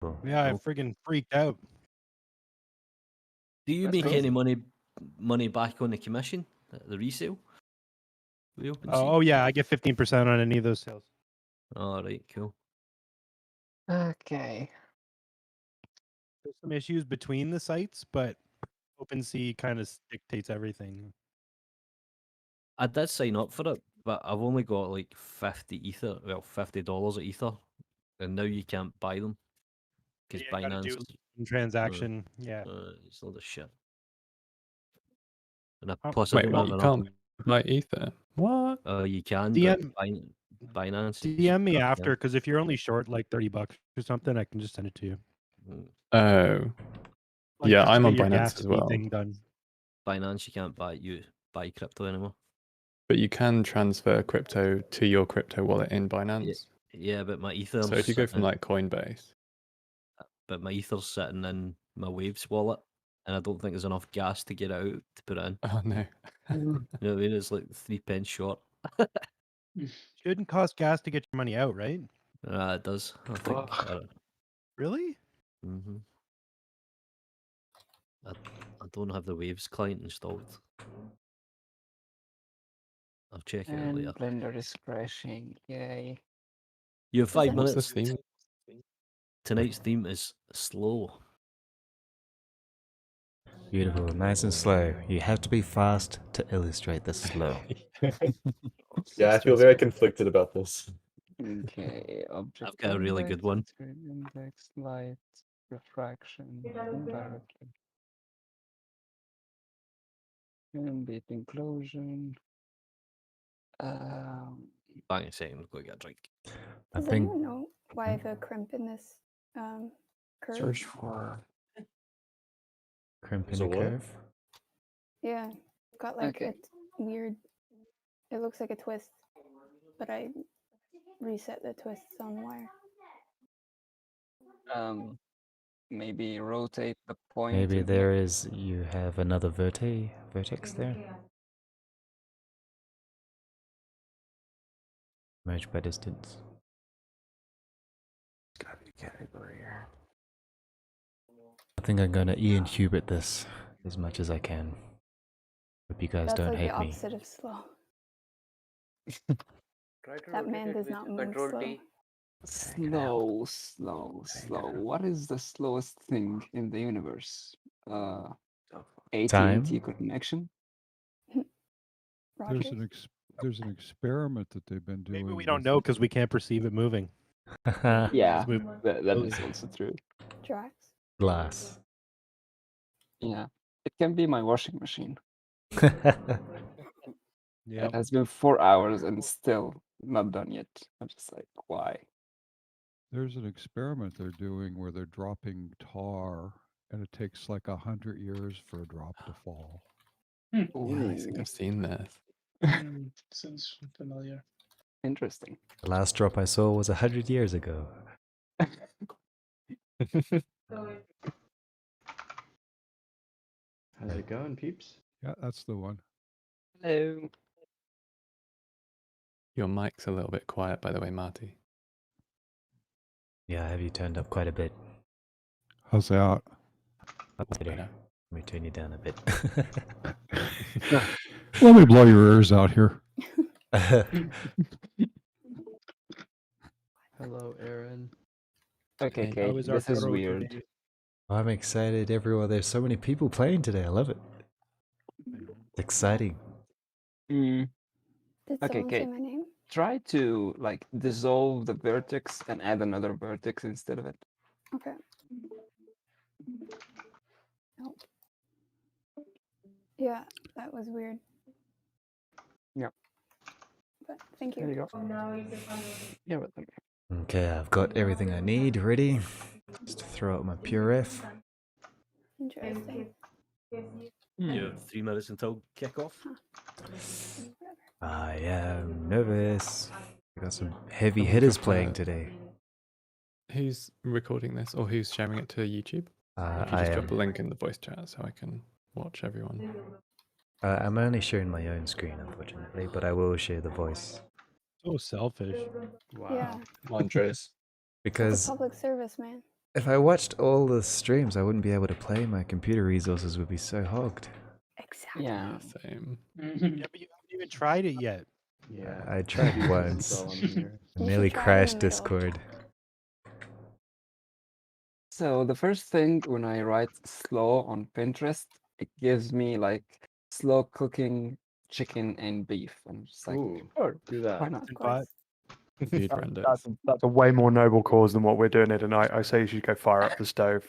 Cool. Yeah, I Nope. friggin' freaked out. Do you That's make cool. any money back on the commission, the resale? The open Oh yeah, I get 15% on any of those sales. All right, cool. Okay. There's some issues between the sites, but OpenSea kind of dictates everything. I did sign up for it, but I've only got like 50 ether, well, $50 of ether, and now you can't buy them because Yeah, you gotta do Binance transaction. Yeah. it's all the shit. And Oh, plus, I Wait, don't what? have You enough. can't buy ether? What? You can, DM but Binance. is DM me crap, yeah. after, because if you're only short like $30 or something, I can just send it to you. Mm. Oh, Like, yeah, just to I'm get on your Binance gas as fee well. thing done. Binance, you can't buy crypto anymore. But you can transfer crypto to your crypto wallet in Binance. Yeah, but my ether. So if you go from like Coinbase, but my ether's sitting in my Waves wallet, and I don't think there's enough gas to get it out to put it in. oh no. You know what I mean? It's like 3 pence short. Shouldn't cost gas to get your money out, right? It does. I think. Really? Mm-hmm. I don't have the Waves client installed. I'll check it out And later. Blender is crashing. Yay. You have 5 What's minutes. the theme? Tonight's theme is slow. Beautiful, nice and slow. You have to be fast to illustrate the slow. Yeah, I feel very conflicted about this. Okay. Object I've got a really good one. Index, light, refraction, indirectly. Ambient inclusion. Bang a second, go get a drink. I Does think anyone know why the crimp in this curve? Search for. crimp in So the what? curve. Yeah, got like Okay. a weird. It looks like a twist, but I reset the twists on wire. Maybe rotate the point. Maybe and there is. You have another vertex there. Merge by distance. It's gotta be a category here. I think I'm gonna Ian Hubert this as much as I can. Hope you guys That's don't like hate the me. opposite of slow. Try to That man rotate it does with not move Control slow. T. Slow. What is the slowest thing in the universe? AT&T connection. Rogers? There's an experiment that they've been doing. Maybe we don't know because we can't perceive it moving. Yeah, Move that is also true. Drax? Glass. Yeah, it can be my washing machine. Yeah. It has been 4 hours and still not done yet. I'm just like, why? There's an experiment they're doing where they're dropping tar, and it takes like 100 years for a drop to fall. Yeah, I think I've seen this. Sounds familiar. Interesting. The last drop I saw was 100 years ago. How's it going, peeps? Yeah, that's the one. Hello. Your mic's a little bit quiet, by the way, Marty. Yeah, I have you turned up quite a bit. How's that? That's better. Let me turn you down a bit. Let me blow your ears out here. Hello, Aaron. Okay, Hey, okay. How is our This is photo weird. today? I'm excited, everyone. There's so many people playing today. I love it. It's exciting. Did Okay, someone say okay. my name? Try to like dissolve the vertex and add another vertex instead of it. Okay. Nope. Yeah, that was weird. Yeah. But thank There you you. go. Yeah, but Okay, I've got everything I need ready. Just throw out my PureF. Interesting. You have 3 minutes until kickoff. I am nervous. I got some heavy hitters playing today. Who's recording this, or who's sharing it to YouTube? If you I just drop am. a link in the voice chat so I can watch everyone. I'm only sharing my own screen, unfortunately, but I will share the voice. So selfish. wow. Yeah. Come on, Trace. It's Because a public service, man. If I watched all the streams, I wouldn't be able to play. My computer resources would be so hogged. Exactly. Yeah. Same. Yeah, but you haven't even tried it yet. Yeah. I tried Computer once. install on here. I You nearly should try it in the crashed middle. Discord. So the first thing when I write slow on Pinterest, it gives me like slow cooking chicken and beef. I'm just like, Ooh, sure, do why that. not? Of But course. Feed That's, renders. that's a way more noble cause than what we're doing here tonight. I say you should go fire up the stove,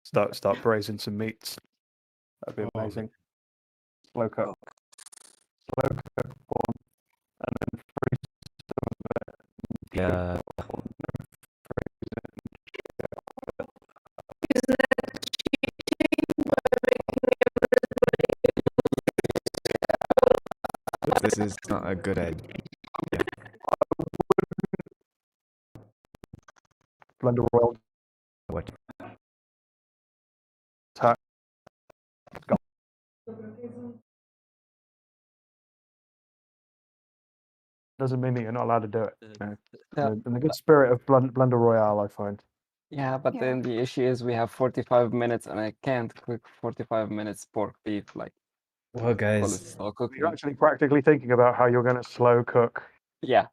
start braising some meats. That'd be Oh. amazing. Slow cook, slow cook one, and then freeze some of it. Yeah. This is not a good idea. Blender roll. What? Doesn't mean that you're not allowed to do it. No. Yeah. In the good spirit of Blender Royale, I find. Yeah, but Yeah. then the issue is we have 45 minutes and I can't cook 45 minutes pork beef like Well, while it's guys, slow cooking. You're actually practically thinking about how you're going to slow cook Yeah.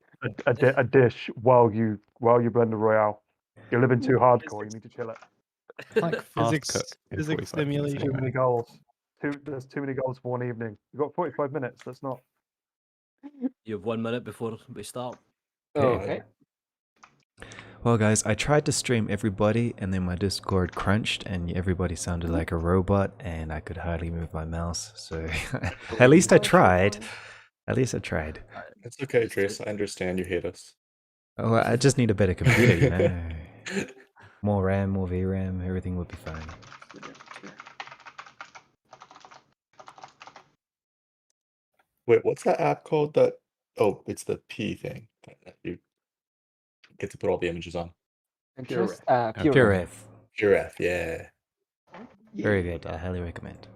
a dish while you Blender Royale. You're living too hardcore. You need to chill it. Like fast Physics, cook in physics 45 minutes simulation. Too anyway. many goals. There's too many goals for one evening. You've got 45 minutes. That's not. You have 1 minute before we start. Okay. well, guys, I tried to stream everybody, and then my Discord crunched, and everybody sounded like a robot, and I could hardly move my mouse. So, at least I Poetry tried. form. At least I tried. It's okay, Trace. I understand you hate us. Oh, I just need a better computer, you know. More RAM, more VRAM, everything would be fine. Wait, what's that app called? That oh, it's the P thing that you get to put all the images on. Pinterest? Pure Pure. F. Pure F, yeah. Very good. I highly recommend.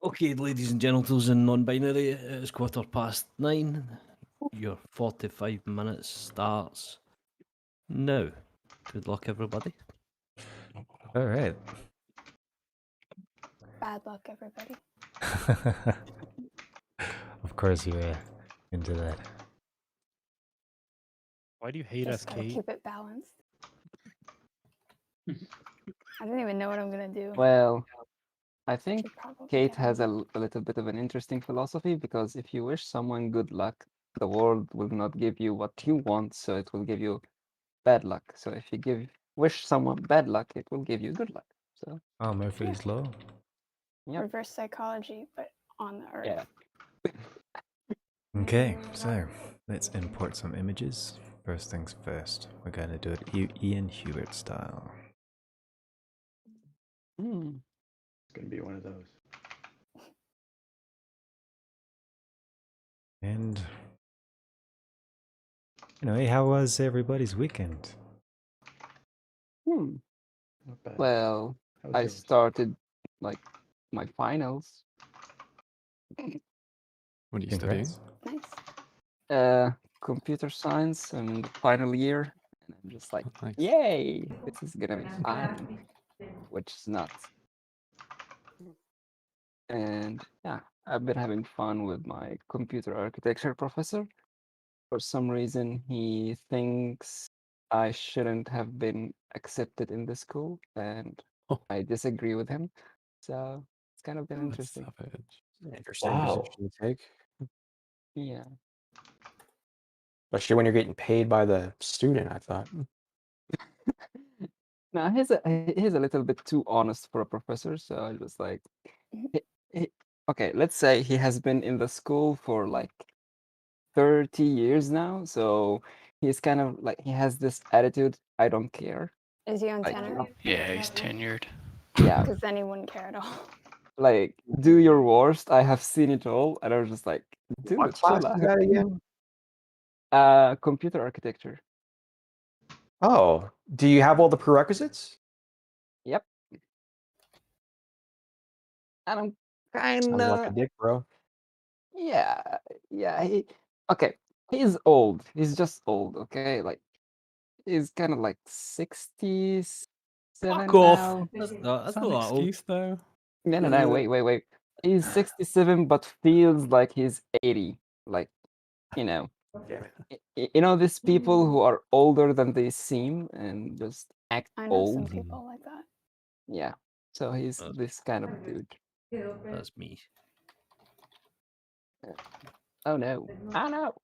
Okay, ladies and gentlemen, and non-binary, it is 9:15. Your 45 minutes starts now. Good luck, everybody. All right. Bad luck, everybody. Of course, you're into that. Why do you hate Just us, gotta Kate? keep it balanced. I don't even know what I'm gonna do. Well, I think Should probably Kate get has one. a little bit of an interesting philosophy because if you wish someone good luck, the world will not give you what you want, so it will give you bad luck. So if you wish someone bad luck, it will give you good luck. So Oh, Murphy's Law. Yep. Reverse psychology, but on the earth. yeah. Okay, so let's import some images. First things first, we're going to do it Ian Hubert style. Hmm. It's gonna be one of those. And, how was everybody's weekend? Hmm. Not bad. Well, How was I yours? started like my finals. What are you studying? Congrats. Nice. Computer science and final year. And I'm just like, Nice. yay, this is gonna be fun. Which is nuts. And yeah, I've been having fun with my computer architecture professor. For some reason, he thinks I shouldn't have been accepted in the school, and Oh. I disagree with him. So it's kind of been That's interesting. savage. Interesting Wow. position to take, Yeah. especially when you're getting paid by the student. I thought. Now he's a little bit too honest for a professor, so I was like, he- okay, let's say he has been in the school for like 30 years now, so he's kind of like he has this attitude, I don't care. Is he on Like, tenor? Yeah, he's tenured. yeah, Because then he wouldn't care at all. like do your worst. I have seen it all, and I was just like, dude, What class chill is that again? out. Computer architecture. Oh, do you have all the prerequisites? Yep. And I'm Sounds kind like a of dick, bro. yeah. He okay. He's old. He's just old. Okay, like He's kind of like 67 Fuck off. now. That's Is not that an that old. excuse though? No, wait. He's 67, but feels like he's 80. Like, you know, you know, these people who are older than they seem and just act I know some old. people like that. Yeah. So he's this kind of dude. That's me. Oh no. Oh no.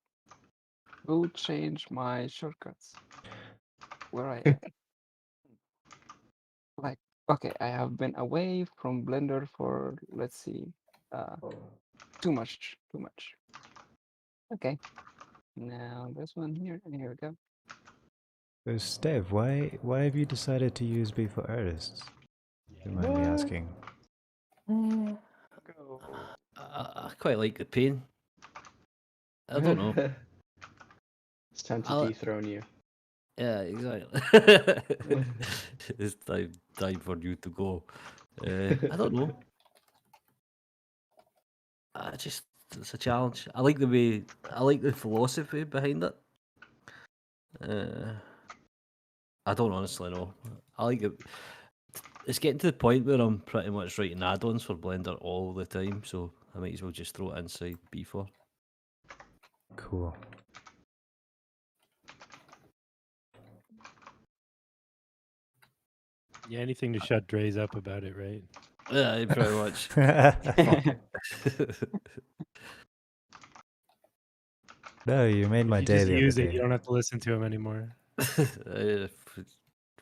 Who changed my shortcuts? Where I am? Like, okay, I have been away from Blender for, let's see, too much. Okay. Now this one here, and here we go. So Steph, why have you decided to use B for artists? You mind me asking? I quite like the pain. I don't know. It's time to I'll- dethrone you. Yeah, exactly. It's time for you to go. I don't know. It's a challenge. I like the philosophy behind it. I don't honestly know. I like it. It's getting to the point where I'm pretty much writing add-ons for Blender all the time, so I might as well just throw it inside B4. Cool. Yeah, anything to shut Dre's up about it, right? Yeah, pretty much. No, you made my If you day just the use other it, day. you don't have to listen to him anymore.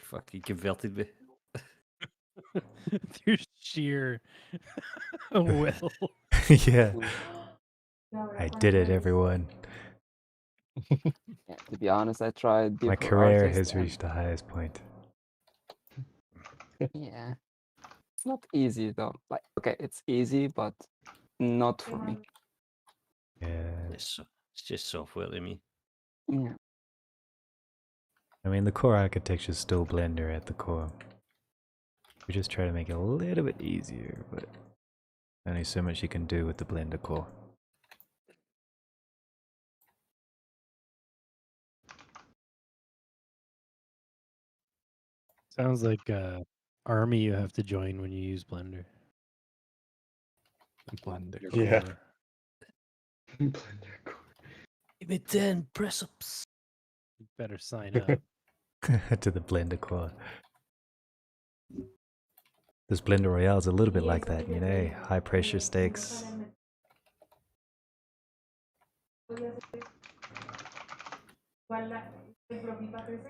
Fucking converted me. Through sheer will. Yeah. I did it, everyone. Yeah, to be honest, I tried My before career artist has and reached the highest point. yeah, it's not easy though. Like, okay, it's easy, but not for me. Yeah. It's just software to me. Yeah. I mean, the core architecture is still Blender at the core. We just try to make it a little bit easier, but only so much you can do with the Blender core. Sounds like a army you have to join when you use Blender. Blender. Yeah. core. Blender core. Give me 10 press-ups. You better sign up. To the Blender core. This Blender Royale is a little bit like that, you know, high pressure stakes.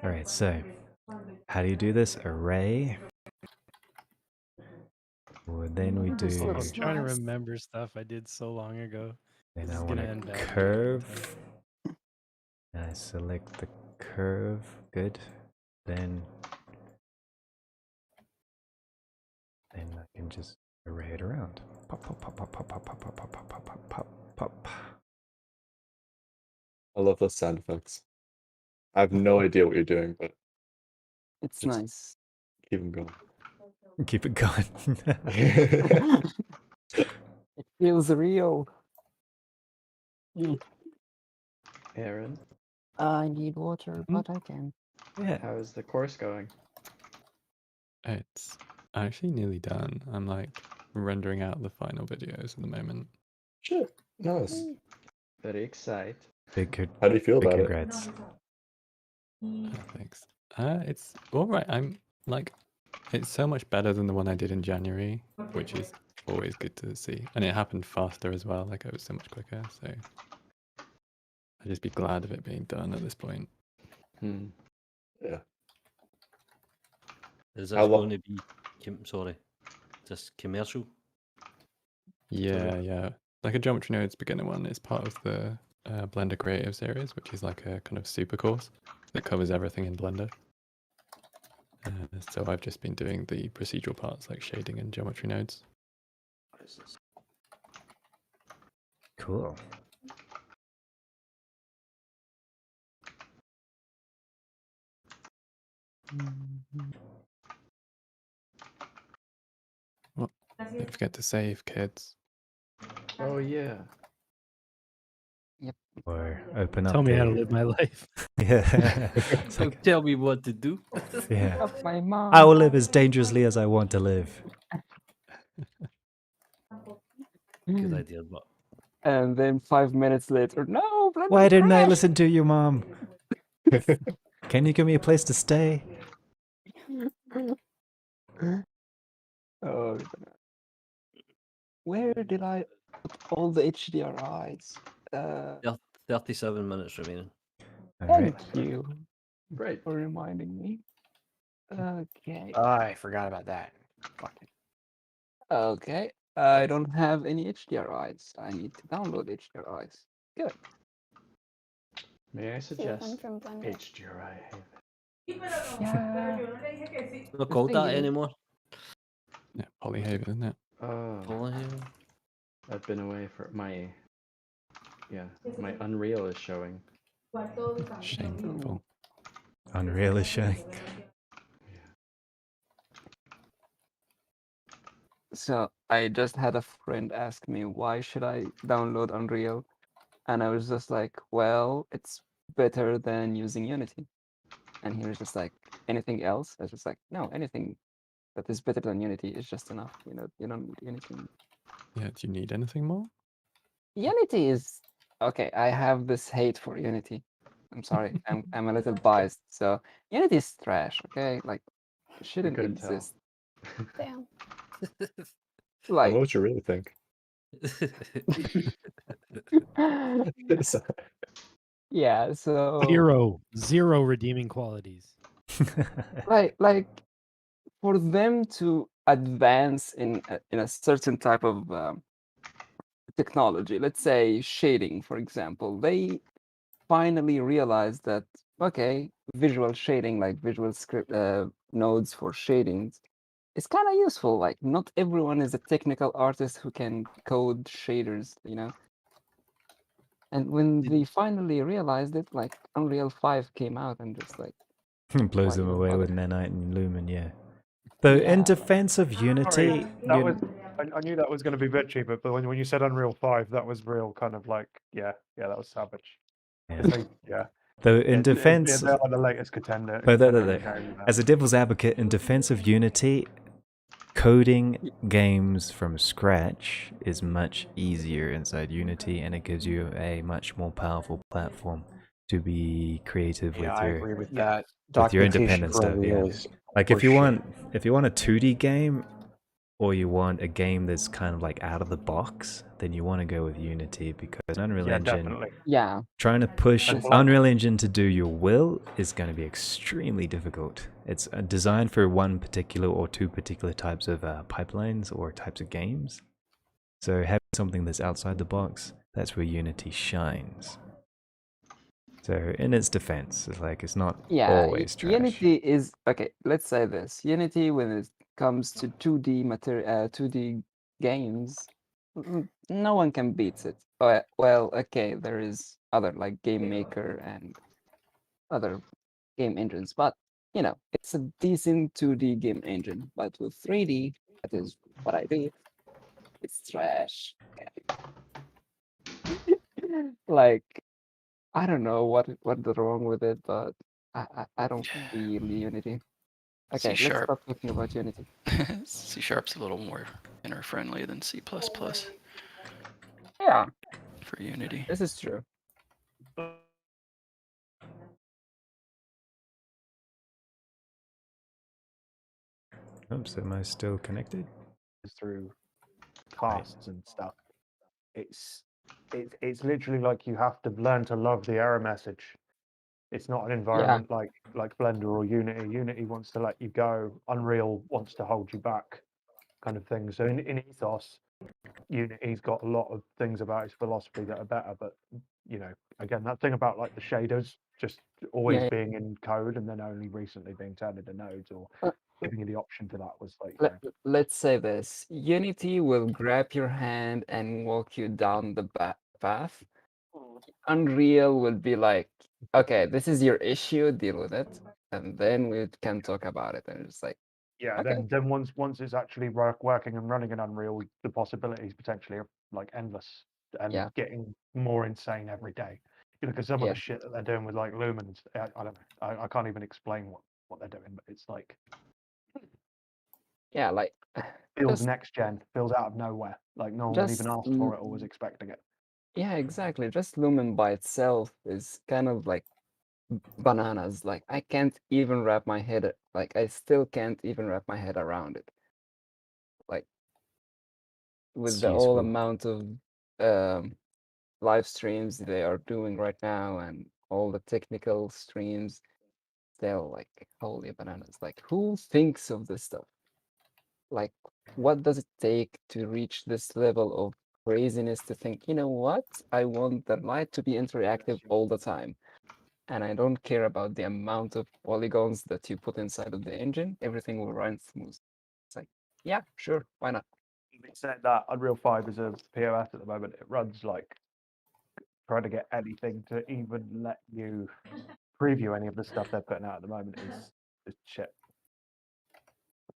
Alright, so how do you do this? Array. Well, then we Ooh, this do. I'm looks trying to nice. remember stuff I did so long ago. Then This I is want gonna to end badly. curve. I select the curve. Good. Then I can just array it around. Pop, pop, pop, pop, pop, pop, pop, pop, pop, pop, pop, pop, pop. I love those sound effects. I have no idea what you're doing, but It's It's- nice. keep them going. Keep it going. It feels real. Aaron, I need water, but I can. Yeah. how is the course going? It's actually nearly done. I'm like rendering out the final videos at the moment. Sure. Nice. Very excited. Big, How do you feel big about it? congrats. Thanks. It's all right. I'm like, it's so much better than the one I did in January, which is always good to see. And it happened faster as well. Like it was so much quicker. So I'd just be glad of it being done at this point. Hmm. Yeah. Is How this lo- going to be? Sorry, is this commercial? Yeah. Like a geometry nodes beginner one is part of the Blender Creative series, which is like a kind of super course that covers everything in Blender. So I've just been doing the procedural parts like shading and geometry nodes. What is this? Cool. Well, don't forget to save, kids. Oh yeah. Yep. or open up. Tell me how to the- live my life. Yeah. It's Don't like, tell me what to do. yeah. Of my mom. I will live as dangerously as I want to live. Good idea, but And then 5 minutes later, no, Blender Why didn't I crashed!" listen to you, Mom? Can you give me a place to stay? Oh, where did I put all the HDRIs? 37 minutes remaining. All right. Thank you Great. for reminding me. Okay. I forgot about that. Fuck it. Okay. I don't have any HDRIs. I need to download HDRIs. Good. May I See if I'm suggest from Blender. HDRI? Yeah. Not called thing that is- anymore. Yeah, Polyhaven, isn't it? Oh, Polyhaven. I've been away for my. Yeah, my Unreal is showing. Shameful. Unreal is showing. So I just had a friend ask me why should I download Unreal, and I was just like, well, it's better than using Unity. And he was just like, anything else? I was just like, no, anything that is better than Unity is just enough. You don't need anything. Yeah, do you need anything more? Unity is okay. I have this hate for Unity. I'm sorry. I'm a little biased. So Unity is trash. Okay, like it shouldn't couldn't tell. exist. Damn. Like what you really think? yeah. So Zero redeeming qualities. like for them to advance in a certain type of technology, let's say shading, for example, they finally realized that okay, visual shading, like visual script nodes for shadings, is kind of useful. Like not everyone is a technical artist who can code shaders, And when they finally realized it, like Unreal 5 came out and just like Blows why them even away bother? with Nanite and Lumen, yeah. Though in Yeah. defense of Unity, That was I knew that was going to be bitchy, but when you said Unreal 5, that was real kind of like yeah, that was savage. Yeah. It's like, yeah. though in defense, they are the latest contender. but contender as a devil's advocate, in defense of Unity, coding games from scratch is much easier inside Unity, and it gives you a much more powerful platform to be creative Yeah, with I your agree with that. with your Documentation independent for stuff. Unreal Yeah, is like if you horseshit. want a 2D game, or you want a game that's kind of like out of the box, then you want to go with Unity, because Unreal yeah, Engine, definitely. Yeah. trying to push And like- Unreal Engine to do your will is going to be extremely difficult. It's designed for one particular or two particular types of pipelines or types of games. So having something that's outside the box, that's where Unity shines. So in its defense, it's like it's not always trash. Unity is okay. Let's say this: Unity, when it comes to 2D 2D games, no one can beat it. Well, okay, there is other like Game Maker and other game engines, but it's a decent 2D game engine. But with 3D, that is what I do. It's trash. Like I don't know what's wrong with it, but I don't feel Unity. Okay, let's C# stop talking about Unity. C#'s a little more inner-friendly than C++ Yeah, for Unity. this is true. Oops, am I still connected? Through casts and stuff. It's literally like you have to learn to love the error message. It's not an environment like Blender or Unity. Unity wants to let you go. Unreal wants to hold you back, kind of thing. So in ethos, Unity's got a lot of things about its philosophy that are better. But again, that thing about like the shaders just always Yeah. being in code and then only recently being turned into nodes or Uh, giving you the option for that was like Let's say this: Unity will grab your hand and walk you down the path. Unreal will be like, okay, this is your issue, deal with it, and then we can talk about it. And it's like, yeah. okay. Then once it's actually working and running in Unreal, the possibilities potentially are like endless and Yeah. getting more insane every day. because some of Yeah. the shit that they're doing with like lumens, I don't know. I can't even explain what they're doing, but it's like Yeah, like feels just next gen, feels out of nowhere. Like no one just even asked for it or was expecting it. yeah, exactly. Just Lumen by itself is kind of like bananas. Like I can't even wrap my head like I still can't even wrap my head around it. Like with It's the all useful. amount of um live streams they are doing right now and all the technical streams, they're like holy bananas. Like who thinks of this stuff? Like what does it take to reach this level of craziness to think, you know what? I want the light to be interactive all the time. And I don't care about the amount of polygons that you put inside of the engine. Everything will run smooth. It's like, yeah, sure, why not? Having said that, Unreal 5 is a POS at the moment. It runs like trying to get anything to even let you preview any of the stuff they're putting out at the moment is shit.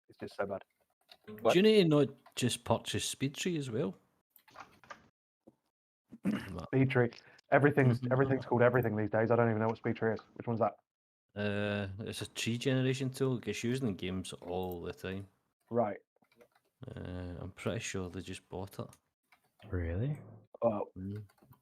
It's just so bad. What? Do you need to not just purchase SpeedTree as well? SpeedTree. Everything's called everything these days. I don't even know what SpeedTree is. Which one's that? It's a tree generation tool. It gets used in games all the time. Right. I'm pretty sure they just bought it. Really? Well,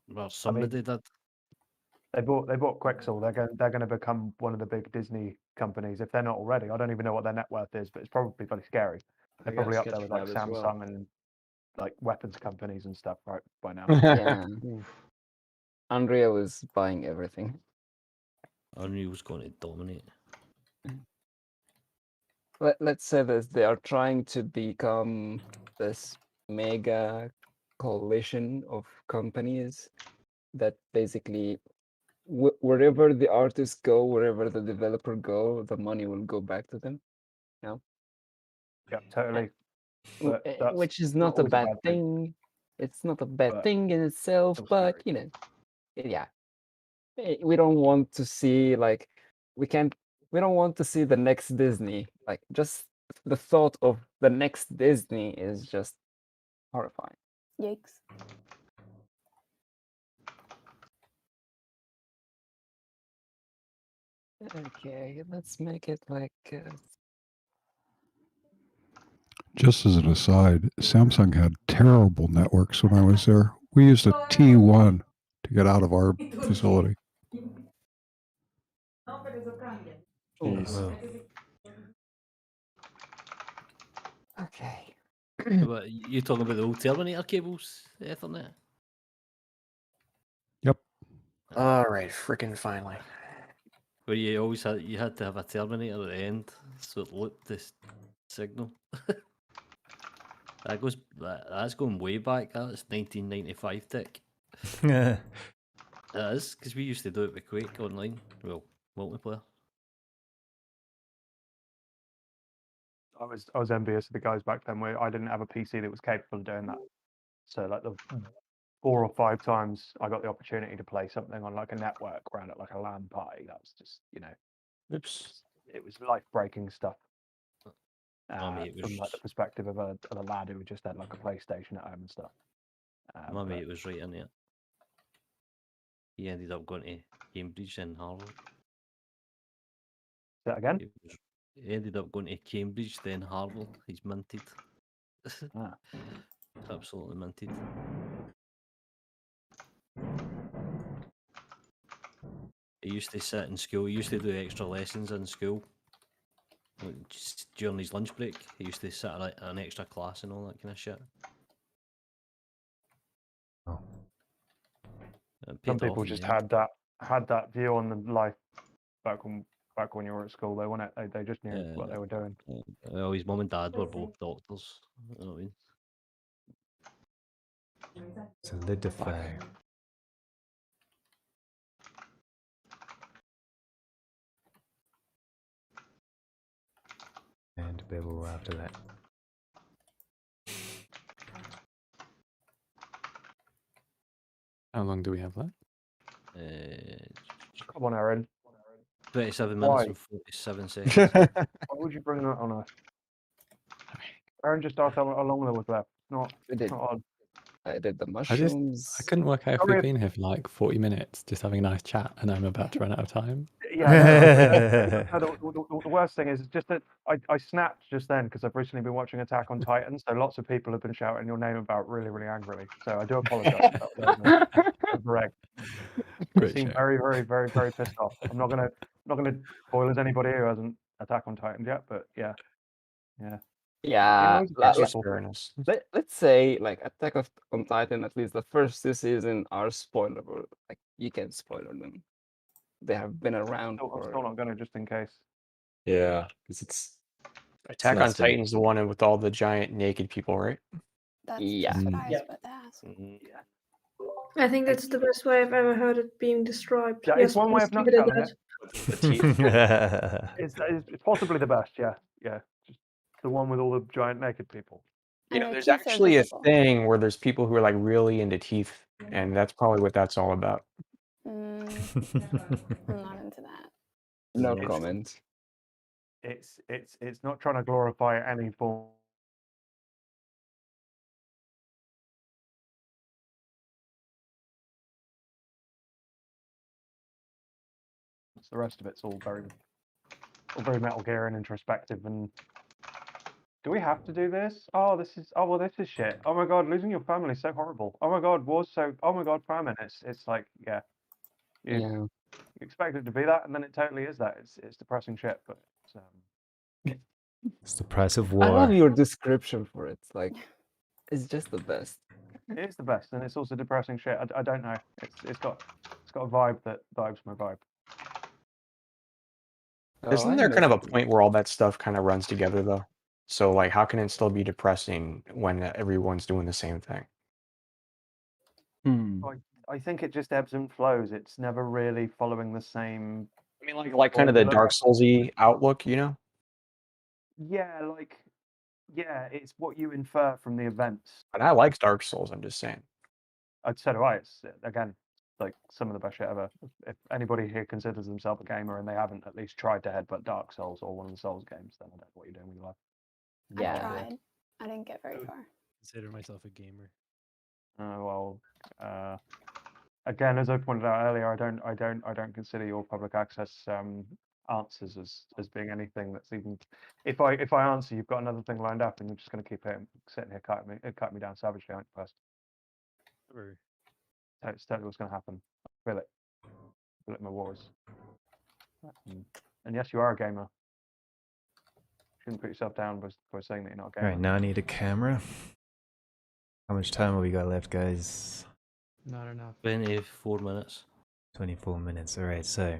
Well, somebody did. They bought Quixel. They're going to become one of the big Disney companies if they're not already. I don't even know what their net worth is, but it's probably pretty scary. They're probably up there with like Samsung and like weapons companies and stuff right by now. Yeah. Unreal is buying everything. Unreal's going to dominate. Let's say this, they are trying to become this mega coalition of companies that basically wherever the artists go, wherever the developer go, the money will go back to them. You know? Yeah, totally. But that's Which is not a always bad thing. It's not a bad but thing in itself, still but scary. you know, yeah. We don't want to see like we don't want to see the next Disney. Like just the thought of the next Disney is just horrifying. Yikes. Okay, let's make it like Just as an aside, Samsung had terrible networks when I was there. We used a T1 to get out of our facility. Jeez. Well, okay. What, you talking about the old Terminator cables, Ethernet? Yep. All right, freaking finally. Where you had to have a Terminator at the end, so it looped this signal. That's going way back. That's 1995 tech. That is because we used to do it with Quake online. Well, multiplayer. I was envious of the guys back then where I didn't have a PC that was capable of doing that. So like the 4 or 5 times I got the opportunity to play something on like a network around at like a LAN party, that was just, you know, it was life breaking stuff. Mate, From like the perspective of a lad who just had like a PlayStation at home and stuff. My mate was right in it. He ended up going to Cambridge and Harvard. That again? He ended up going to Cambridge, then Harvard. He's minted. Absolutely minted. He used to sit in school. He used to do extra lessons in school. Like, just during his lunch break, he used to sit at an extra class and all that kind of shit. Oh. Some people just had that view on the life back when you were at school. They want it. They just knew what they were doing. Well, his mum and dad were both doctors. You know what I mean? Solidify. And Babel after that. How long do we have left? Come on, Aaron. 27 Why? minutes and 47 seconds. Why would you bring that on us? Aaron just asked how long there was left. Not odd. I did the I mushrooms. couldn't work out if Sorry we've if- been here for like 40 minutes just having a nice chat and I'm about to run out of time. Yeah, the worst thing is just that I snapped just then because I've recently been watching Attack on Titan, so lots of people have been shouting your name about really, really angrily. So I do apologise. That was overcorrect. I Great seem show. very, very, very, very pissed off. I'm not gonna spoil as anybody who hasn't Attack on Titan yet, but yeah. It Yeah, annoys a lot of Just people. fairness. let's say like Attack on Titan, at least the first 2 seasons are spoilable. Like you can spoiler them. They have been around I'm for. still not gonna, just in case. Yeah, because it's Attack on nice to- Titan's the one with all the giant naked people, right? That's Yeah. just what Mm. I was about to ask. I think that's the best way I've ever heard it being described. Yeah, Yes, it's one way of please not keep it at telling that. it. The teeth. It's possibly the best. Yeah. Just the one with all the giant naked people. You And know, their there's teeth are actually a visible. thing where there's people who are like really into teeth, and that's probably what that's all about. I'm not into that. No Yeah. comment. It's not trying to glorify any form. The rest of it's all very Metal Gear and introspective. And do we have to do this? Well, this is shit. Oh my god, losing your family is so horrible. Oh my god, war's so. Oh my god, famine. It's like yeah. You, Yeah. you expect it to be that, and then it totally is that. It's depressing shit, but it's, It's the price of I love war. your description for it. Like, it's just the best. it is the best, and it's also depressing shit. I don't know. It's got a vibe that vibes my vibe. Oh, Isn't I there kind of a missed it. point where all that stuff kind of runs together though? So like, how can it still be depressing when everyone's doing the same thing? I think it just ebbs and flows. It's never really following the same. I mean, like kind of the formula. Dark Soulsy outlook, you know? Yeah, it's what you infer from the events. And I like Dark Souls. I'm just saying. So do I. It's again like some of the best shit ever. If anybody here considers themselves a gamer and they haven't at least tried to headbutt Dark Souls or one of the Souls games, then I don't know what you're doing with your life. I tried. I didn't get very far. Consider myself a gamer. Again, as I pointed out earlier, I don't consider your public access answers as being anything that's even. If I answer, you've got another thing lined up, and you're just going to keep sitting here cut me down savagely, aren't you, first? It's totally what's going to happen. I feel it. I feel it in my wars. And yes, you are a gamer. Shouldn't put yourself down by saying that you're not a gamer. Alright, now I need a camera. How much time have we got left, guys? Not enough. 24 minutes. 24 minutes. Alright, so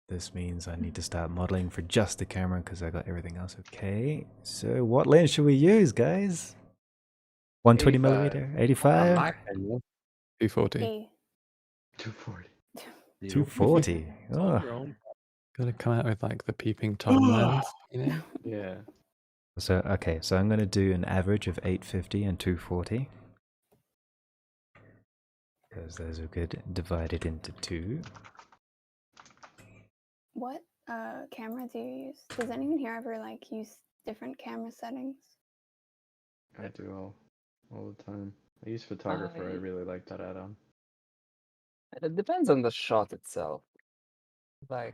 this means I need to start modeling for just the camera because I got everything else okay. So what lens should we use, guys? 120 millimeter? 85? 240. 240. 240. Oh. Gotta come out with like the peeping Tom lens, you know? Yeah. So okay, so I'm gonna do an average of 850 and 240. Because those are good, divided into two. What camera do you use? Does anyone here ever like use different camera settings? I do all the time. I use photographer. I really like that add-on. It depends on the shot itself. Like,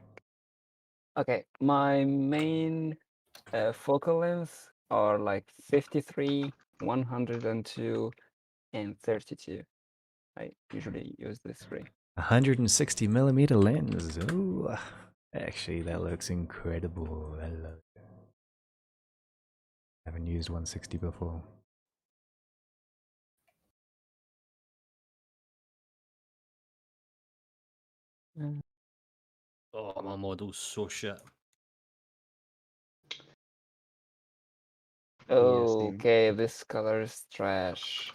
okay, my main focal lengths are like 53, 102, and 32. I usually use this three. 160 millimeter lens. Ooh, actually, that looks incredible. I love it. I haven't used 160 before. Oh, my model's so shit. Okay, this color is trash.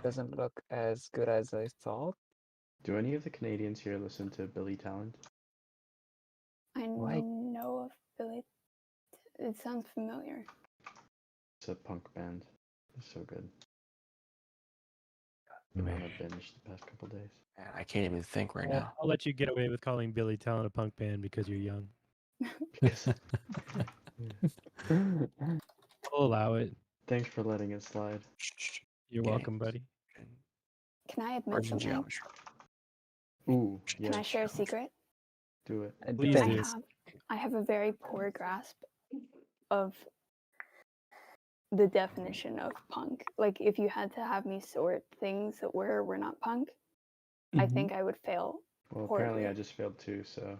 Doesn't look as good as I thought. Do any of the Canadians here listen to Billy Talent? I know of Billy. It sounds familiar. It's a punk band. They're so good. Been on a binge the past couple days. I can't even think right now. I'll let you get away with calling Billy Talent a punk band because you're young. Because I'll allow it. Thanks for letting it slide. You're welcome, buddy. Can I admit Origin something? geometry. Ooh, Can I share a secret? do it. It Please depends. do. I have a very poor grasp of the definition of punk. Like, if you had to have me sort things that were or were not punk, I think I would fail. Well, apparently I horribly. just failed too, so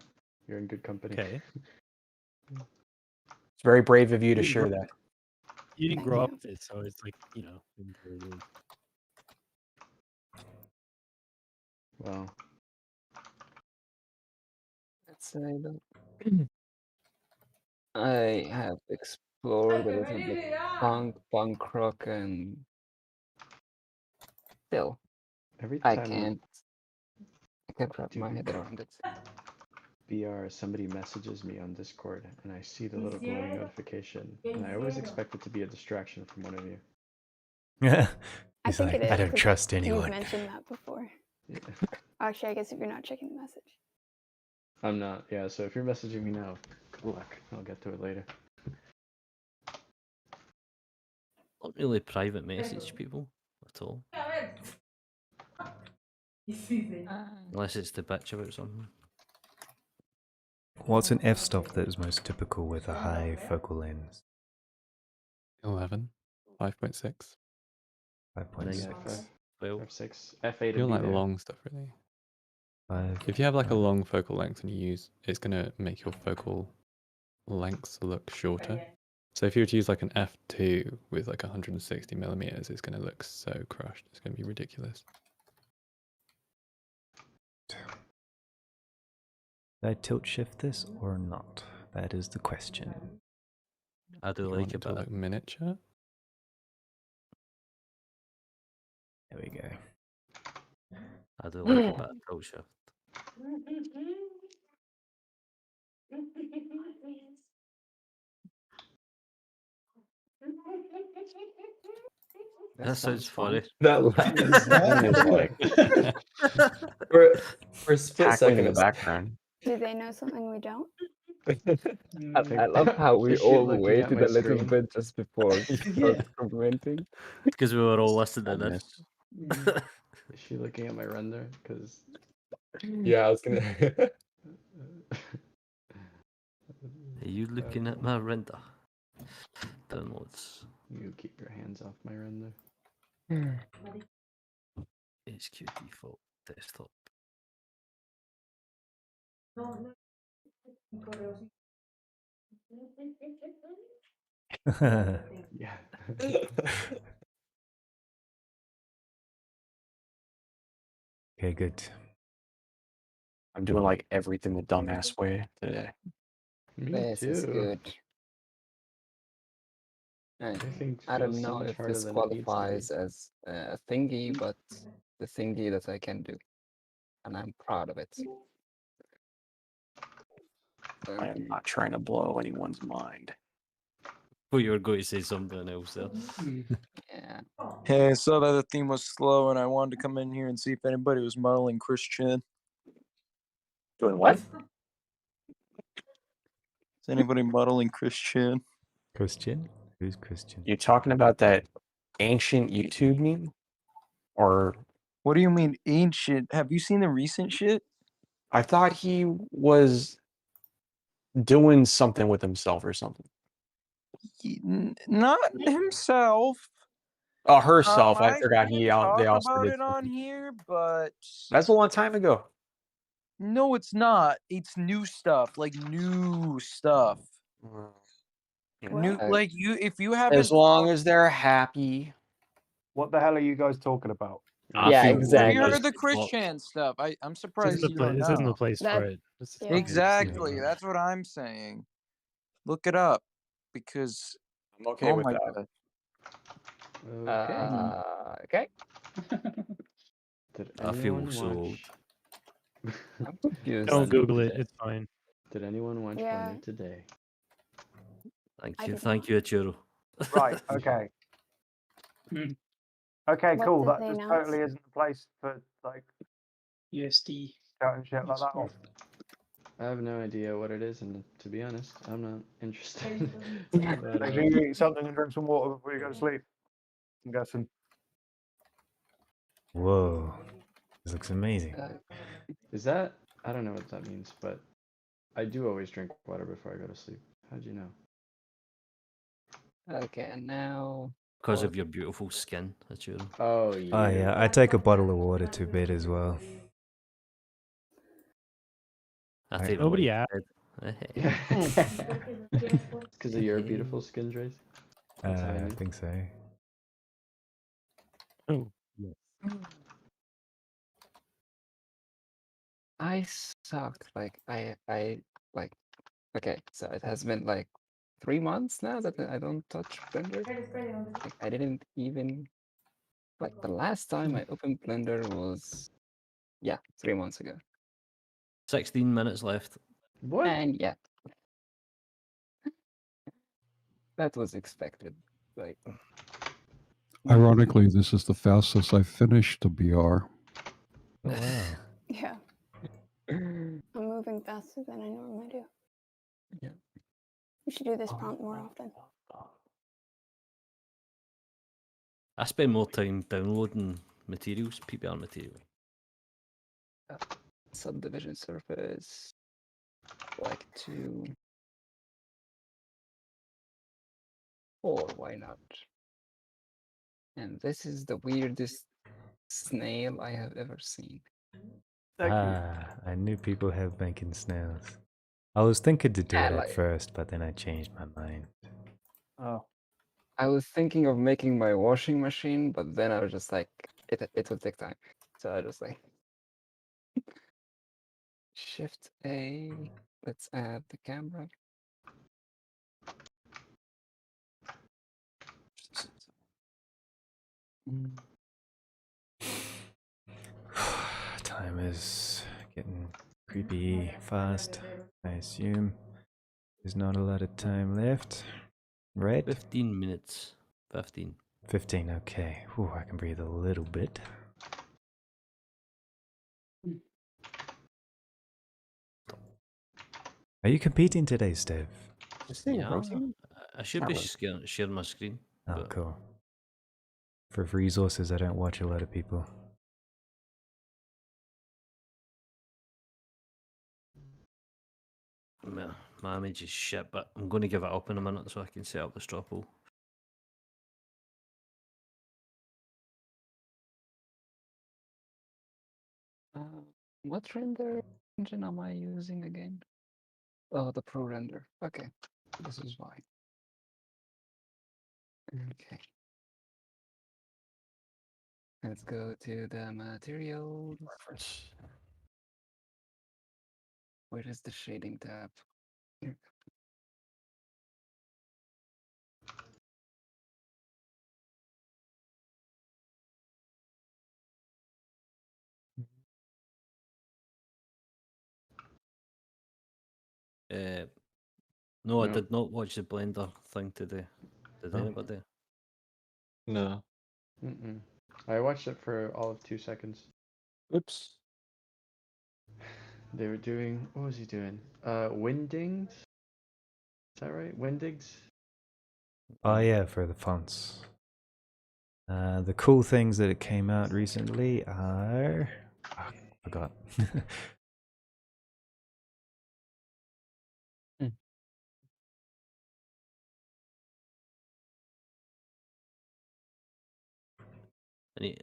you're in good company. Okay. It's very brave of you to share that. You didn't Thank grow you. up with it, so it's like, you know. Well, Let's say that I have explored a little bit punk rock, and still every I time can't wrap my head around it. BR somebody messages me on Discord and I see the little glowing notification, and I always expect it to be a distraction from one of you. I He's think like, it is. I don't 'cause trust You've anyone. mentioned that before. Yeah. Actually, I guess if you're not checking the message. I'm not. Yeah, so if you're messaging me now, good luck. I'll get to it later. Not really private message people at all. Unless it's to bitch about something. What's an f-stop that is most typical with a high focal length? 11, 5.6. 5.6. F6, F8 You would be like there. long stuff, really. 5. If you have like a long focal length and you use, it's gonna make your focal lengths look shorter. So if you were to use like an f2 with like 160 millimeters, it's gonna look so crushed. It's gonna be ridiculous. Did I tilt shift this or not? That is the question. I do You like want it it to better. look miniature. There we go. I do like it better. Tilt shift. That sounds funny. That is like for a split Cackling second. in the it's- background. Do they know something we don't? I love how we Is she all looking at waited my a little screen? bit just before Yeah. commenting. Because we were all listening in. Ominous. Is she looking at my render? Because Yeah, I was gonna. Are you looking at my render? Downloads. You keep your hands off my render. HQ default desktop. Yeah. Okay, good. I'm doing like everything the dumbass way today. Me This is too. good. And Everything I feels don't so know much if harder this than it needs to be. qualifies as a thingy, but the thingy that I can do, and I'm proud of it. I am not trying to blow anyone's mind. Well, you were going to say something else there. Yeah. Hey, I saw that the theme was slow, and I wanted to come in here and see if anybody was modeling Christian. Doing what? Is anybody modeling Christian? Christian? Who's Christian? You talking about that ancient YouTube meme? Or What do you mean ancient? Have you seen the recent shit? I thought he was doing something with himself or something. Not himself. Oh, herself. I I forgot can they talk also about did it on something. here, but That's a long time ago. no, it's not. It's new stuff, like new stuff. New, like you, if you haven't. As long as they're happy. What the hell are you guys talking about? Yeah, Have exactly. you heard the Christian stuff? I'm surprised you don't This isn't the know. place for it. Yeah. Exactly. That's what I'm saying. Look it up, because I'm okay with my that. God. Okay. Did I feel anyone so watch? old. I'm confused. Don't Google it. It's fine. Did anyone watch Yeah. Blender today? Thank I you. did Thank you, Achiro. Right. Okay. Okay. What Cool. did That they just announce? totally isn't the place for like USD. chatting shit like that. Off. I have no idea what it is, and to be honest, I'm not interested. But, Make sure you eat something and drink some water before you go to sleep. I'm guessing. Whoa, this looks amazing. is that? I don't know what that means, but I do always drink water before I go to sleep. How'd you know? Okay, and now. Because of your beautiful skin, that's your. Oh Oh yeah, I take a bottle of water to bed as well. I Right. take my Nobody wife asked. to bed. Because of your beautiful skin, Trace. That's how I I knew. think so. Oh, yes. I suck. Like I like. Okay, so it has been like 3 months now that I don't touch Blender. Like I didn't even like the last time I opened Blender was 3 months ago. 16 minutes left. What? And yeah, that was expected. Like Ironically, this is the fastest I've finished a BR. Oh wow. Yeah. I'm moving faster than I normally do. Yeah. We should do this prompt more often. I spend more time downloading materials, PBR material. Subdivision surface, like 2. Or why not? And this is the weirdest snail I have ever seen. I knew people have banking snails. I was thinking to do Yeah, it at like- first, but then I changed my mind. Oh. I was thinking of making my washing machine, but then I was just like, it would take time. So I just like Shift A. Let's add the camera. Time is getting creepy fast. I assume there's not a lot of time left, right? 15 minutes. 15. 15, okay. Whew, I can breathe a little bit. Are you competing today, Steve? Yeah, I should be sharing my screen. Oh, but cool. For resources, I don't watch a lot of people. my image is shit, but I'm going to give it up in a minute so I can set up the straw poll. What render engine am I using again? Oh, the Pro Render. Okay, this is why. Okay. Let's go to the materials. Where is the shading tab? Here. No, I No. did not watch the Blender thing today. Did Oh. anybody? No. Mm-mm. I watched it for all of 2 seconds. Oops. They were doing. What was he doing? Windings. Is that right? Windings. Oh yeah, for the fonts. The cool things that it came out recently are... Oh, forgot.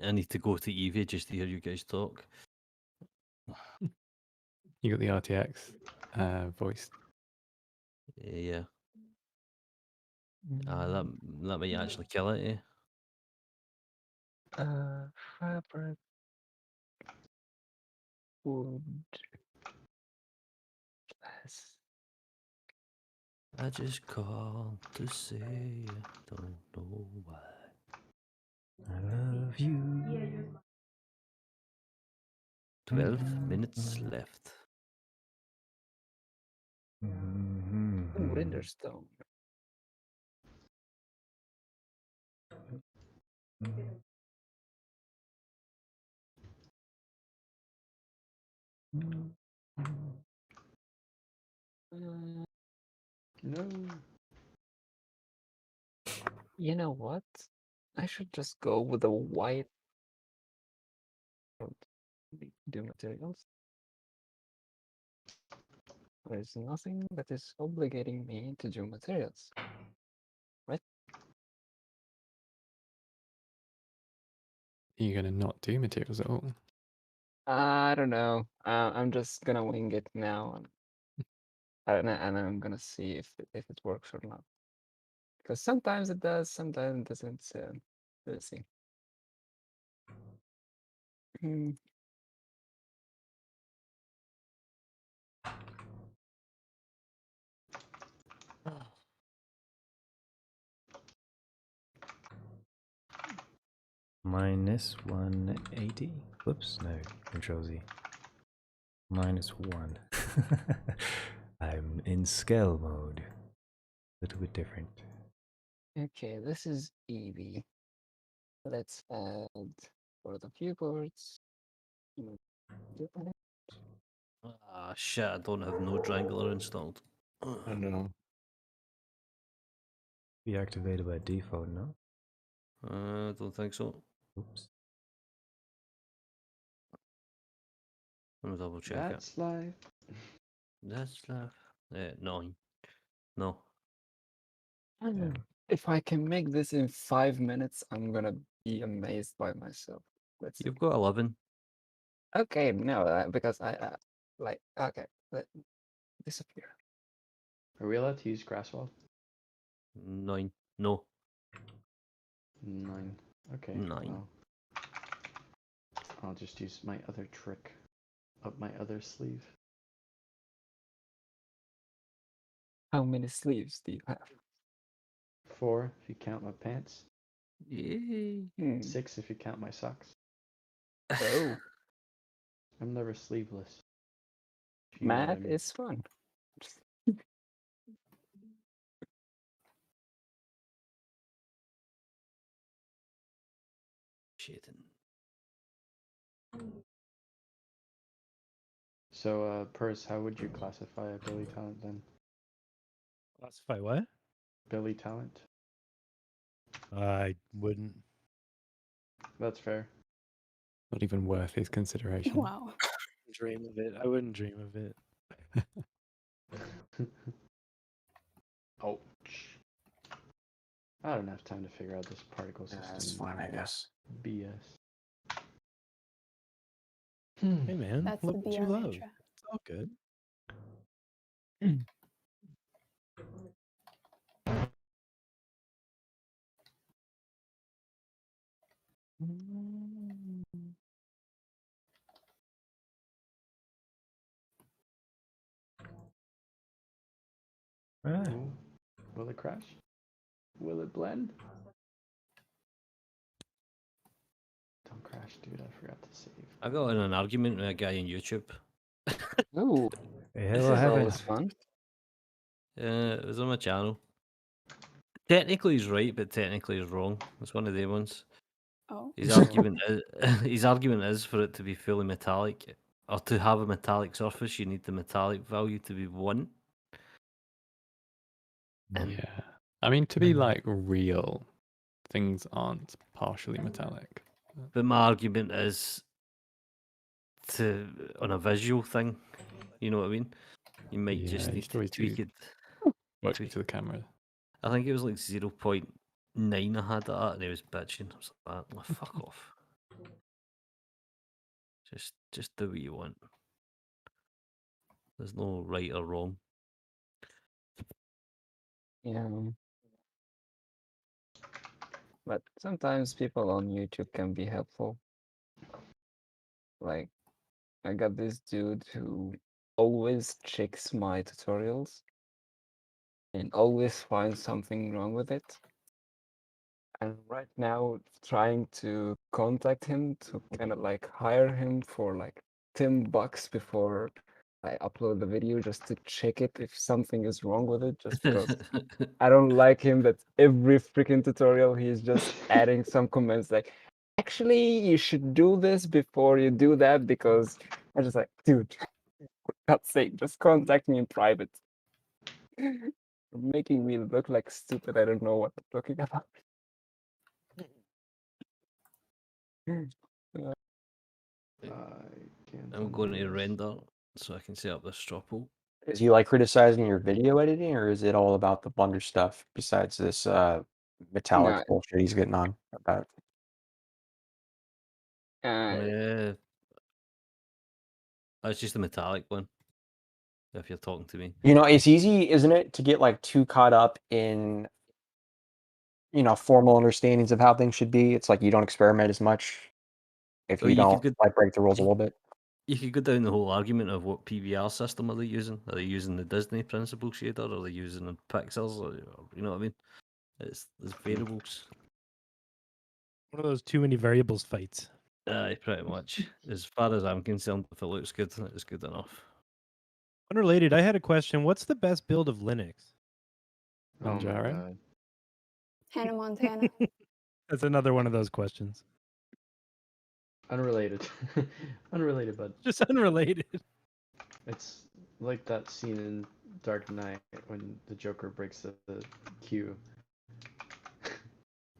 I need to go to Evie just to hear you guys talk. You got the RTX voice. Yeah. That might actually kill it, Fabric. Wood. Glass. I just called to say I don't know why. I love you. 12 minutes left. Ooh, render stone. No. You know what? I should just go with the white. Do materials. There's nothing that is obligating me to do materials. Right? Are you gonna not do materials at all? I don't know. I'm just gonna wing it now, and I'm gonna see if it works or not. Because sometimes it does, sometimes it doesn't. So let's see. Hmm. Minus 180. Whoops, no, Control Z. -1. I'm in scale mode. A little bit different. Okay, this is Eevee. Let's add for the viewports. Ah, shit, I don't have no Drangler installed. I know. Be activated by default, no? I don't think so. Oops. Let me double check That's live. That's live. 9. No. If I can make this in 5 minutes, I'm gonna be amazed by myself. Let's see. You've got 11. Okay, no, because I like okay, let disappear. Are we allowed to use Grasswald? 9. No. 9. Okay. 9. Well, I'll just use my other trick up my other sleeve. How many sleeves do you have? 4 if you count my pants. Yay. 6 if you count my socks. Oh, I'm never sleeveless. If you know what I math mean. is fun. Shading. So, Purse, how would you classify a Billy talent then? Classify what? Billy talent? I wouldn't. That's fair. Not even worth his consideration. Wow. Dream of it. I wouldn't dream of it. Ouch. I don't have time to figure out this particle system. That's fine, I guess. BS. Hey man, That's look the what you BR love. mantra. It's all good. Right. Oh, will it crash? Will it blend? Don't crash, dude. I forgot to save. I got in an argument with a guy on YouTube. Ooh, Hey, this hello, is heaven. always fun. It was on my channel. Technically he's right, but technically he's wrong. It's one of the ones. Oh. His argument is for it to be fully metallic, or to have a metallic surface, you need the metallic value to be 1. And Yeah. I mean, to be like real, things aren't partially metallic. but my argument is to on a visual thing. You know what I mean? You might Yeah, just you need should to always tweak do it. work tweak. to the camera. I think it was like 0.9 I had that, and he was bitching. I was like, "Oh, fuck off. Just do what you want. There's no right or wrong." Yeah. But sometimes people on YouTube can be helpful. Like, I got this dude who always checks my tutorials and always finds something wrong with it. And right now, trying to contact him to kind of like hire him for like $10 before I upload the video just to check it if something is wrong with it, just because I don't like him that every freaking tutorial he's just adding some comments like, actually, you should do this before you do that, because I'm just like, dude, for God's sake, just contact me in private. Making me look like stupid. I don't know what I'm talking about. I'm going to render so I can set up this stropple. Is he like criticizing your video editing, or is it all about the Blender stuff besides this metallic No. bullshit he's getting on about? It's just the metallic one. If you're talking to me. You know, it's easy, isn't it, to get like too caught up in, you know, formal understandings of how things should be. It's like you don't experiment as much if Well, you you don't could like break the rules a little bit. You could go down the whole argument of what PVR system are they using? Are they using the Disney principal shader? Or are they using the pixels? Or, you know what I mean? There's variables. One of those too many variables fights. Aye, pretty much. As far as I'm concerned, if it looks good, it's good enough. Unrelated, I had a question. What's the best build of Linux? Oh my Manjaro? god. Hannah Montana. That's another one of those questions. Unrelated. Unrelated, but Just unrelated. it's like that scene in Dark Knight when the Joker breaks the queue.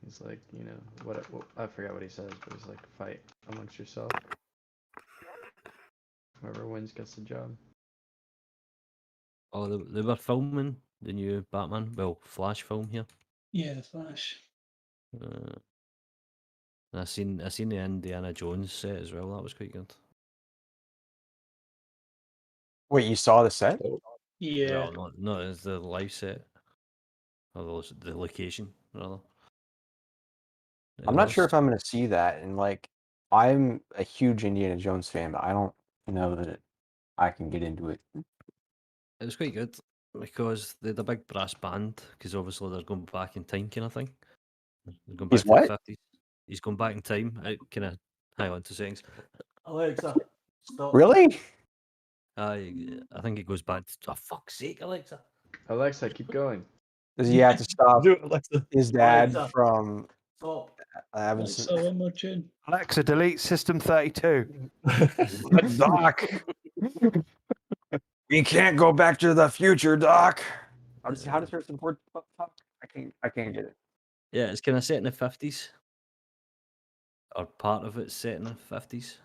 He's like, you know, what I forgot what he says, but he's like, fight amongst yourself. Whoever wins gets the job. Oh, they were filming the new Batman, well, Flash film here. Yeah, the Flash. And I seen the Indiana Jones set as well. That was quite good. Wait, you saw the set? Yeah. Well, not as the live set, or the location rather. I'm not sure if I'm going to see that. And like, I'm a huge Indiana Jones fan, but I don't know that I can get into it. It was quite good because they had a big brass band because obviously they're going back in time, kind of thing. They're going He's back to what? the 50s. He's going back in time. Kind of hang on 2 seconds. Alexa, stop. Really? I think it goes back to. Oh, fuck's sake, Alexa. Alexa, keep going. Does he have to stop Do it, Alexa. his dad Alexa. from Stop. having Alexa, some... one more tune. Alexa, delete System 32. Doc, we can't go back to the future, Doc. How does Harrison Ford talk? I can't get it. Yeah, it's kind of set in the 50s. Or part of it's set in the 50s.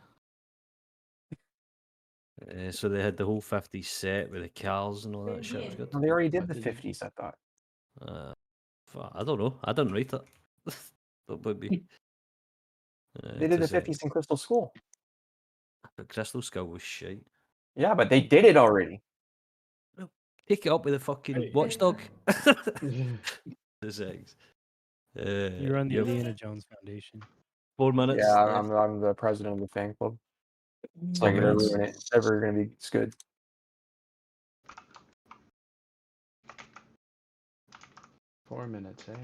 So they had the whole 50s set with the cars and all that shit. It was good. Well, they already did the 50s, I thought. I don't know. I didn't read it. That would be. They did the 50s in Crystal Skull. But Crystal Skull was shite. Yeah, but they did it already. Take it up with the fucking watchdog. The sex. You're on the Indiana Jones Foundation. 4 minutes. Yeah, left. I'm the president of the fan club. It's Four not gonna minutes. ruin it. It's never gonna be as good. 4 minutes, eh?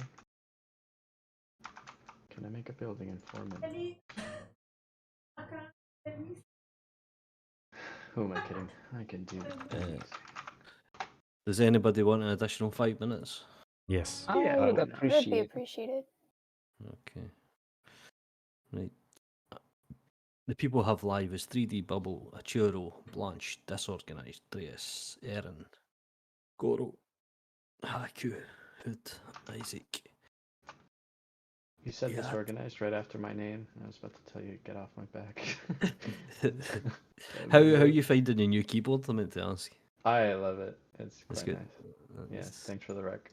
Can I make a building in 4 minutes? Who am I kidding? I can do this. Does anybody want an additional 5 minutes? Yes. I Yeah, would why not? That'd be appreciate. appreciated. Okay. Right. The people have live is 3D Bubble, Achuro, Blanche, Disorganized, Dreas, Erin, Goro, Haku, Hood, Isaac. You said Yeah. disorganized right after my name. I was about to tell you get off my back. How you finding your new keyboard? I meant to ask. I love it. It's That's quite good. nice. Yeah, thanks for the rec.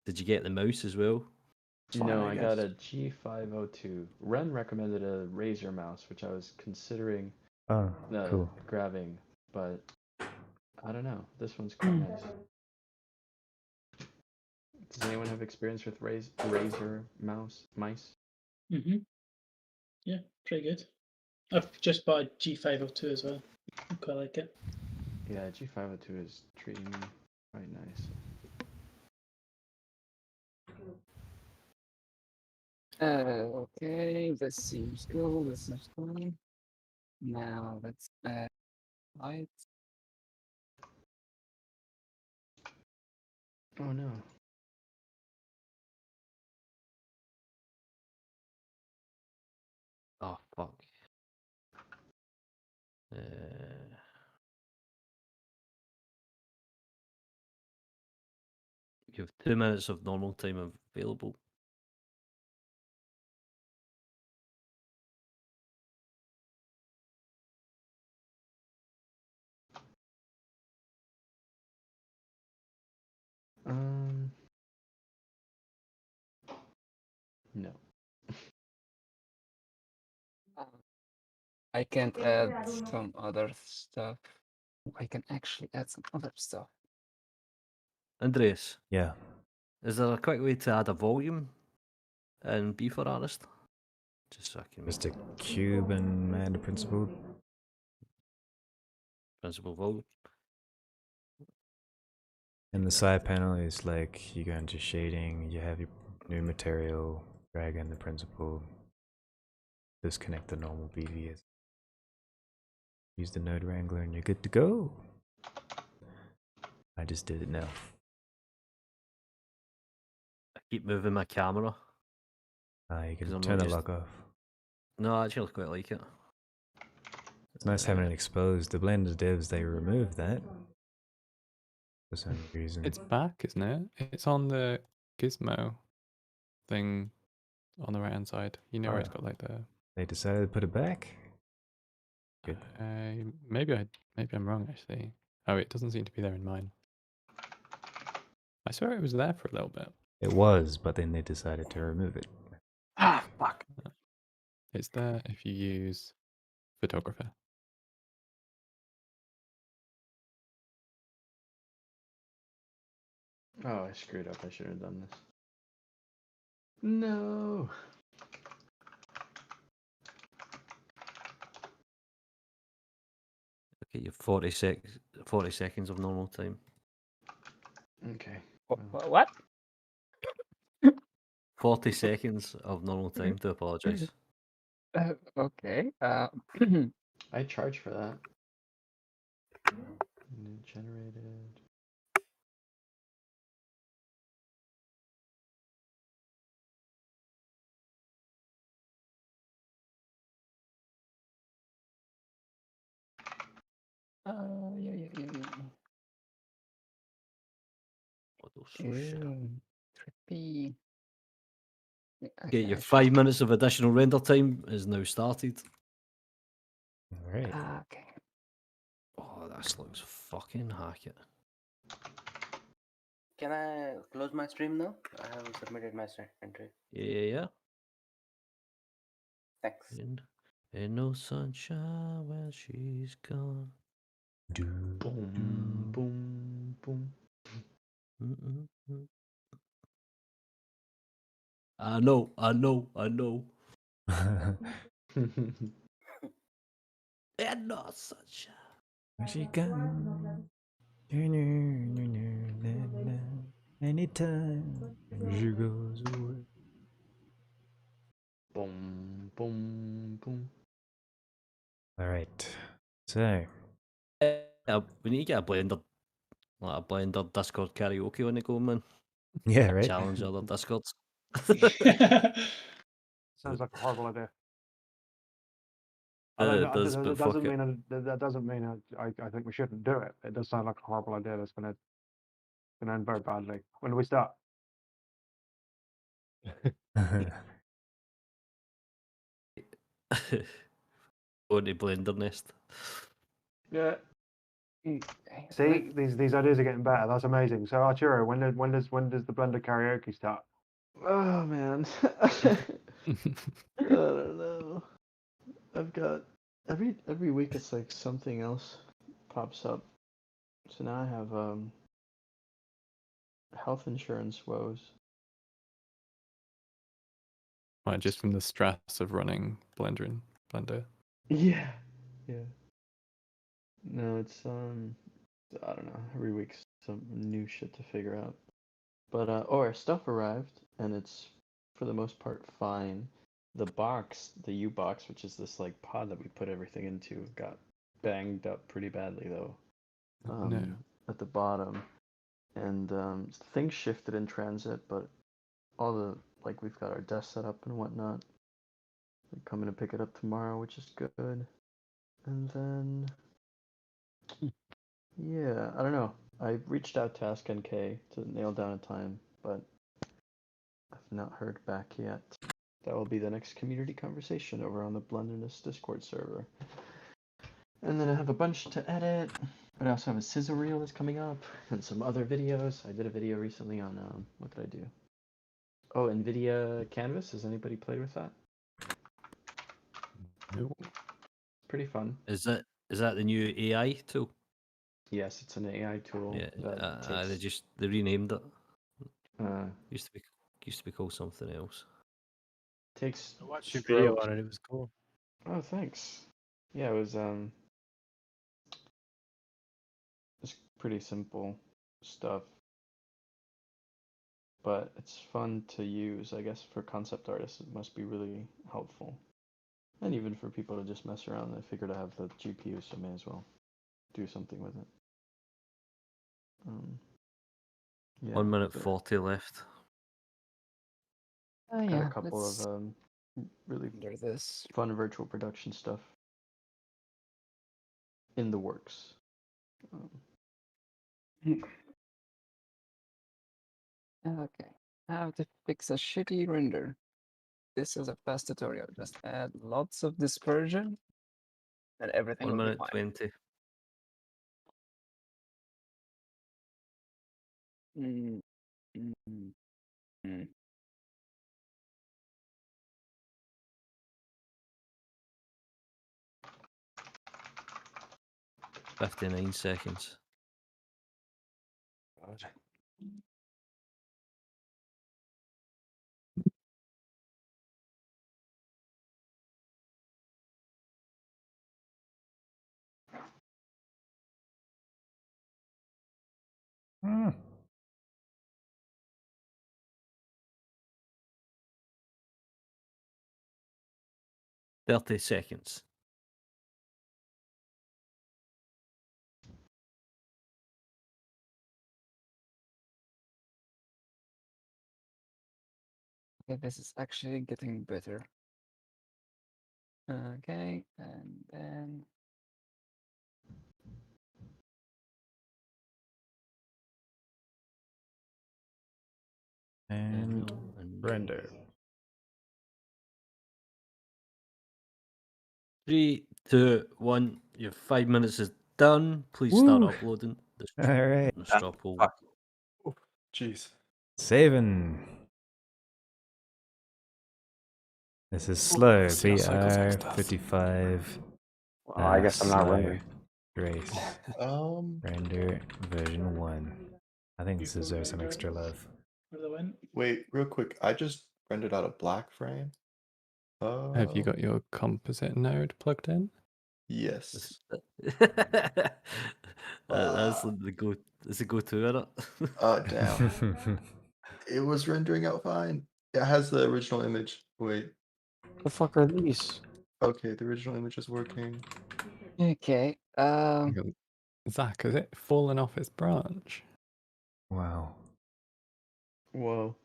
Did you get the mouse as well? No, I got a G502. Ren recommended a Razer mouse, which I was considering Oh, cool. grabbing, but I don't know. This one's quite nice. Does anyone have experience with Razer mice? Mm-hmm. Yeah, pretty good. I've just bought a G502 as well. I quite like it. Yeah, G502 is treating me quite nice. Okay, this seems cool. This is fine. Now let's add lights. Oh no. Oh fuck. You have 2 minutes of normal time available. No. I can't add some other stuff. I can actually add some other stuff. Andreas. Yeah. Is there a quick way to add a volume in B for Artist? Just so I can Just a cube and add a principal. Principal volume. And the side panel is like you go into shading, you have your new material, drag in the principal, disconnect the normal BVS. Use the node wrangler and you're good to go. I just did it now. I keep moving my camera. You can I'm turn not the used- lock off. No, I actually quite like it. It's nice having it exposed. The Blender devs, they removed that for some reason. It's back, isn't it? It's on the gizmo thing on the right hand side. You know where it's got like the. They decided to put it back. Good. Maybe I'm wrong actually. Oh, it doesn't seem to be there in mine. I swear it was there for a little bit. It was, but then they decided to remove it. Ah, fuck. It's there if you use photographer. Oh, I screwed up. I should have done this. No. Okay, you have 40 seconds of normal time. Okay. What? 40 seconds of normal time to apologise. Okay. I charge for that. Generated. Yeah. Trippy. Okay, your 5 minutes of additional render time is now started. Alright. Okay. Oh, this looks fucking hack it. Can I close my stream now? I have submitted my entry. Yeah. Thanks. Ain't no sunshine when she's gone. Boom, boom, boom. I know. And no sunshine. When she gone. Anytime she goes away. Boom, boom, boom. Alright. So. We need to get a Blender Discord karaoke on the go, man. Yeah, right. Challenge other Discords. Sounds like a horrible idea. It does, but that fuck doesn't it. mean that doesn't mean I think we shouldn't do it. It does sound like a horrible idea that's gonna end very badly. When do we start? On the Blender Nest. Yeah. See, these ideas are getting better. That's amazing. So Arturo, when does the Blender karaoke start? Oh man. I don't know. I've got every week it's like something else pops up. So now I have health insurance woes. Right, just from the stress of running Blender. Yeah. No, it's I don't know. Every week's some new shit to figure out. But our stuff arrived and it's for the most part fine. The box, the U box, which is this like pod that we put everything into, got banged up pretty badly though. No. At the bottom. And things shifted in transit, but all the we've got our desk set up and whatnot. We're coming to pick it up tomorrow, which is good. And then yeah, I don't know. I reached out to Ask NK to nail down a time, but I've not heard back yet. That will be the next community conversation over on the Blenderness Discord server. And then I have a bunch to edit, but I also have a sizzle reel that's coming up, and some other videos. I did a video recently on, what did I do? Oh, NVIDIA Canvas. Has anybody played with that? No. Pretty fun. Is that the new AI tool? Yes, it's an AI tool. Yeah, that they renamed it. Uh, used to be called something else. takes I watched your video strokes. on it. It was cool. Oh, thanks. Yeah, it was it's pretty simple stuff, but it's fun to use. I guess for concept artists, it must be really helpful, and even for people to just mess around. I figured I have the GPU, so may as well do something with it. Yeah, 1 minute so 40 left. Oh got yeah, a couple of really under this. fun virtual production stuff in the works. Okay, how to fix a shitty render. This is a fast tutorial. Just add lots of dispersion, and everything 1 will be minute fine. 20. Mm, mm, mm, mm. 59 seconds. God. Mm. 30 seconds. Okay, this is actually getting better. Okay, and then And render. 3, 2, 1. Your 5 minutes is done. Please start Woo. uploading. All right. The stop will. Jeez. Saving. This is slow. see how cycles and BR stuff. 55. Well, I guess I'm not slow. rendering. Grace. Render version 1. I think this deserves some extra love. Where they went? Wait, real quick. I just rendered out a black frame. Have you got your composite node plugged in? Yes. That's the go. It's a go-to, isn't it? Damn. It was rendering out fine. It has the original image. Wait. The fuck are these? Okay, the original image is working. okay. Zach, has it fallen off its branch? Wow. Whoa.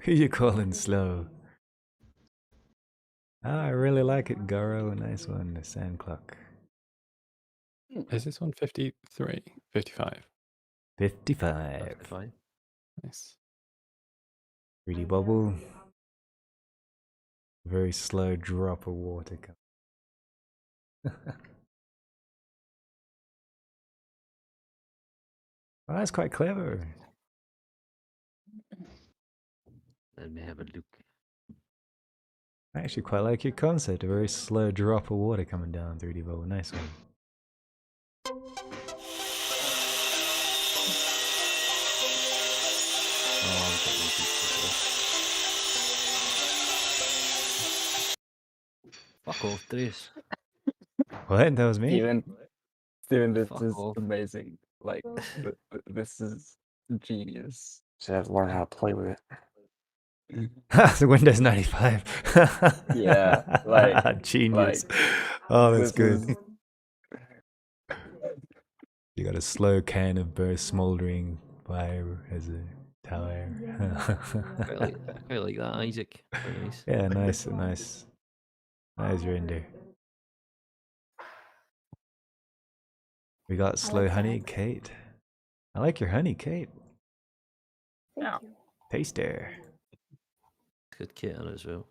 Who you calling slow? Ah, I really like it, Garo. Nice one. The sand clock. Is this one 53? 55? 55. 55. Nice. 3D bubble. Very slow drop of water. Oh, that's quite clever. Let me have a look. I actually quite like your concept. A very slow drop of water coming down 3D bubble. Nice one. Fuck off, Trace. What? That was me? Steven, this Fuck is off. amazing. Like, this is genius. So I have to learn how to play with it. The Windows 95. Yeah, like genius. like, Oh, that's this good. You got a slow can of burst smoldering fire as a tower. I quite like that, Isaac. Very nice. Yeah, nice, nice. Nice render. We got slow like honey, that. Kate. I like your honey, Kate. Thank you. Taster. Good kit on it as well.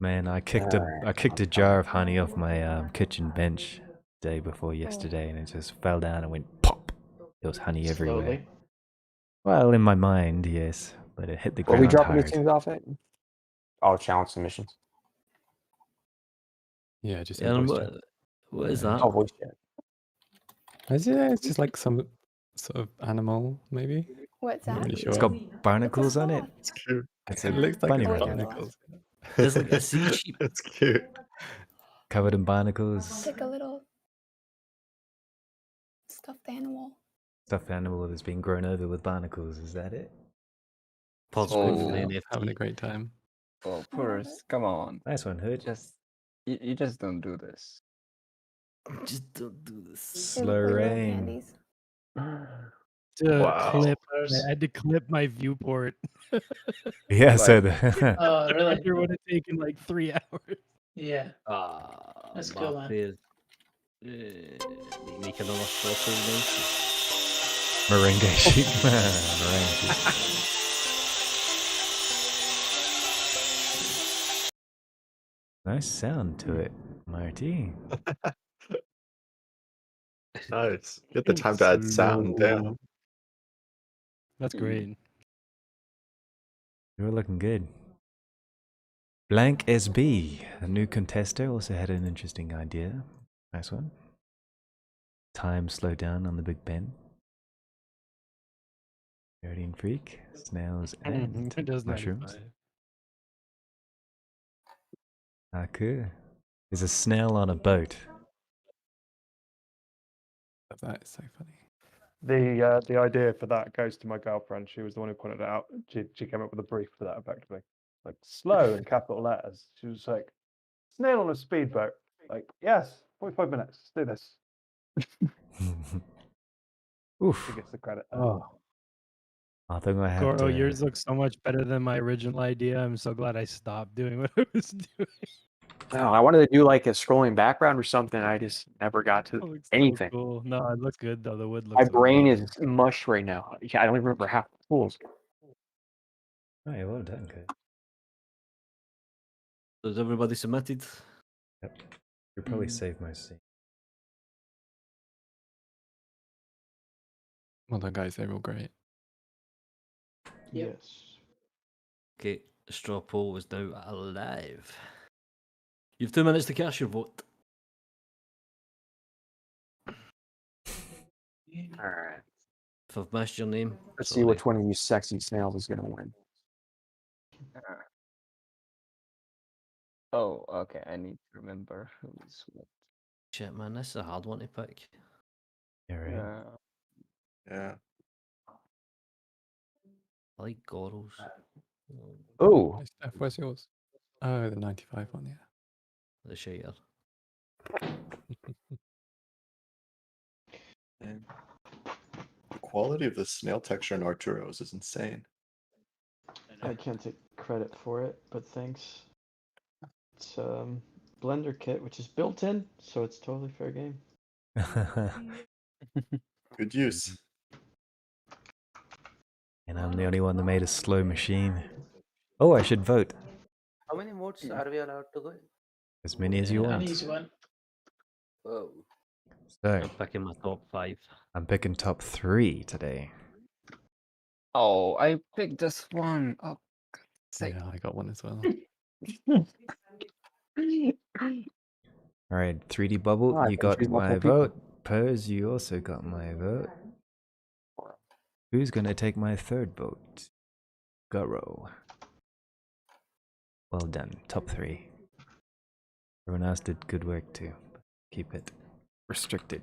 Man, I kicked a jar of honey off my kitchen bench day before yesterday, and it just fell down and went pop. There was honey everywhere. Slowly. Well, in my mind, yes, but it hit the Are we ground dropping the hard. tunes off it? Oh, challenge submissions. Yeah, just Yeah, in and voice chat. what is that? Oh, voice chat. It's just like some sort of animal, maybe. What's I'm not that? really It's sure. got barnacles on it. It's cute. It's It a looks like bunny it's rabbit. barnacles. There's like a sea sheep. It's cute. Covered in barnacles. It's like a little stuffed animal. Stuffed animal that's been grown over with barnacles. Is that it? Possibly Oh. for the Having a NFT. great time. Oh, Purse, come on. Nice one, Hood. You just don't do this. Just don't do this. They Slow look like little rain. candies. I First. had to clip my viewport. Yeah, so Oh, The really? render would have taken like 3 hours. Yeah. That's cool, man. Make another photo now. Merengue sheep. Merengue sheep. Nice sound to it, Marty. Nice. Get the time to add sound. Damn. That's great. You're looking good. Blank SB, a new contester, also had an interesting idea. Nice one. Time slow down on the Big Ben. Guardian Freak, snails and Windows mushrooms. 95. Cool. There's a snail on a boat. That is so funny. The idea for that goes to my girlfriend. She was the one who pointed it out. She came up with a brief for that effectively. Like slow in capital letters. She was like, snail on a speedboat. Like, yes, 45 minutes. Let's do this. Oof. She gets the credit. Oh, I think I have Goro, to. yours looks so much better than my original idea. I'm so glad I stopped doing what I was doing. No, I wanted to do like a scrolling background or something. I just never got to It looks anything. So cool. No, it looks good though. The wood looks. My so brain good. is mush right now. I don't even remember half the tools. Oh, yeah, well done, good. Has everybody submitted? Yep. You'll probably save my seat. Well done, guys. They're all great. Yes. Okay, the straw poll is now alive. You have 2 minutes to cast your vote. All right. If I've missed your name, Let's sorry. see which one of you sexy snails is gonna win. Oh, okay. I need to remember who's what. Shit, man, this is a hard one to pick. Yeah, right. Yeah. I like Goros. Oh, Hey, Steph, where's yours? Oh, the 95 one, yeah. The Shire. Man. The quality of the snail texture in Arturo's is insane. I can't take credit for it, but thanks. It's Blender kit, which is built in, so it's totally fair game. Good use. And I'm the only one that made a slow machine. Oh, I should vote. How many votes are we allowed to go? As many as you An want. easy one. Oh. So, I'm picking my top 5. I'm picking top 3 today. Oh, I picked this one. Oh, God's sake. Yeah, I got one as well. Alright, 3D Bubble, I you can got choose my multiple people. vote. Pose, you also got my vote. Who's gonna take my third vote? Goro. Well done, top 3. Everyone else did good work too. Keep it restricted.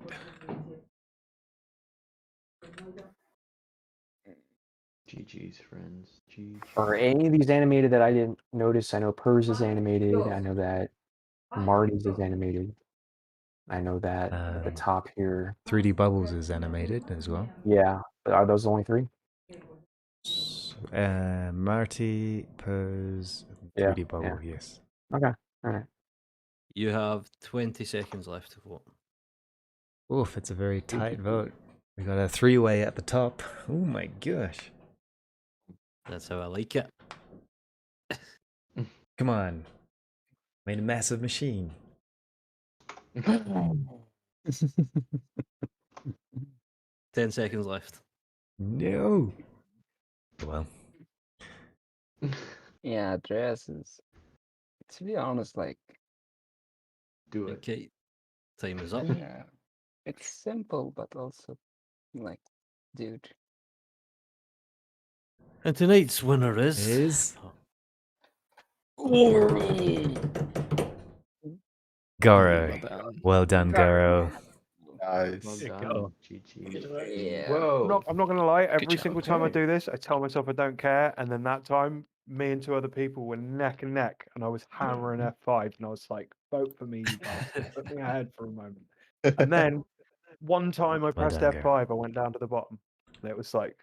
GG's, friends. GG. Are any of these animated that I didn't notice? I know Purrs is animated. I know that Marty's is animated. I know that at the top here. 3D Bubbles is animated as well. Yeah, but are those the only 3? Marty, Pose, 3D Bubble, yes. Okay, all right. You have 20 seconds left to vote. Oof, it's a very tight vote. We got a 3-way at the top. Oh my gosh. That's how I like it. Come on. Made a massive machine. 10 seconds left. No. Well. Yeah, dresses. To be honest, like, Do it. Okay. Time is up. yeah, it's simple, but also, like, dude. And tonight's winner is. Garo. Well done, Garo. Nice. There you go. Yeah. Whoa. I'm not gonna lie. Every job. single time I do this, I tell myself I don't care, and then that time, me and 2 other people were neck and neck, and I was hammering F5, and I was like, "Vote for me, you bastard. Put me ahead for a moment." And then one time I pressed done, F5, I went down to the bottom, and it was like,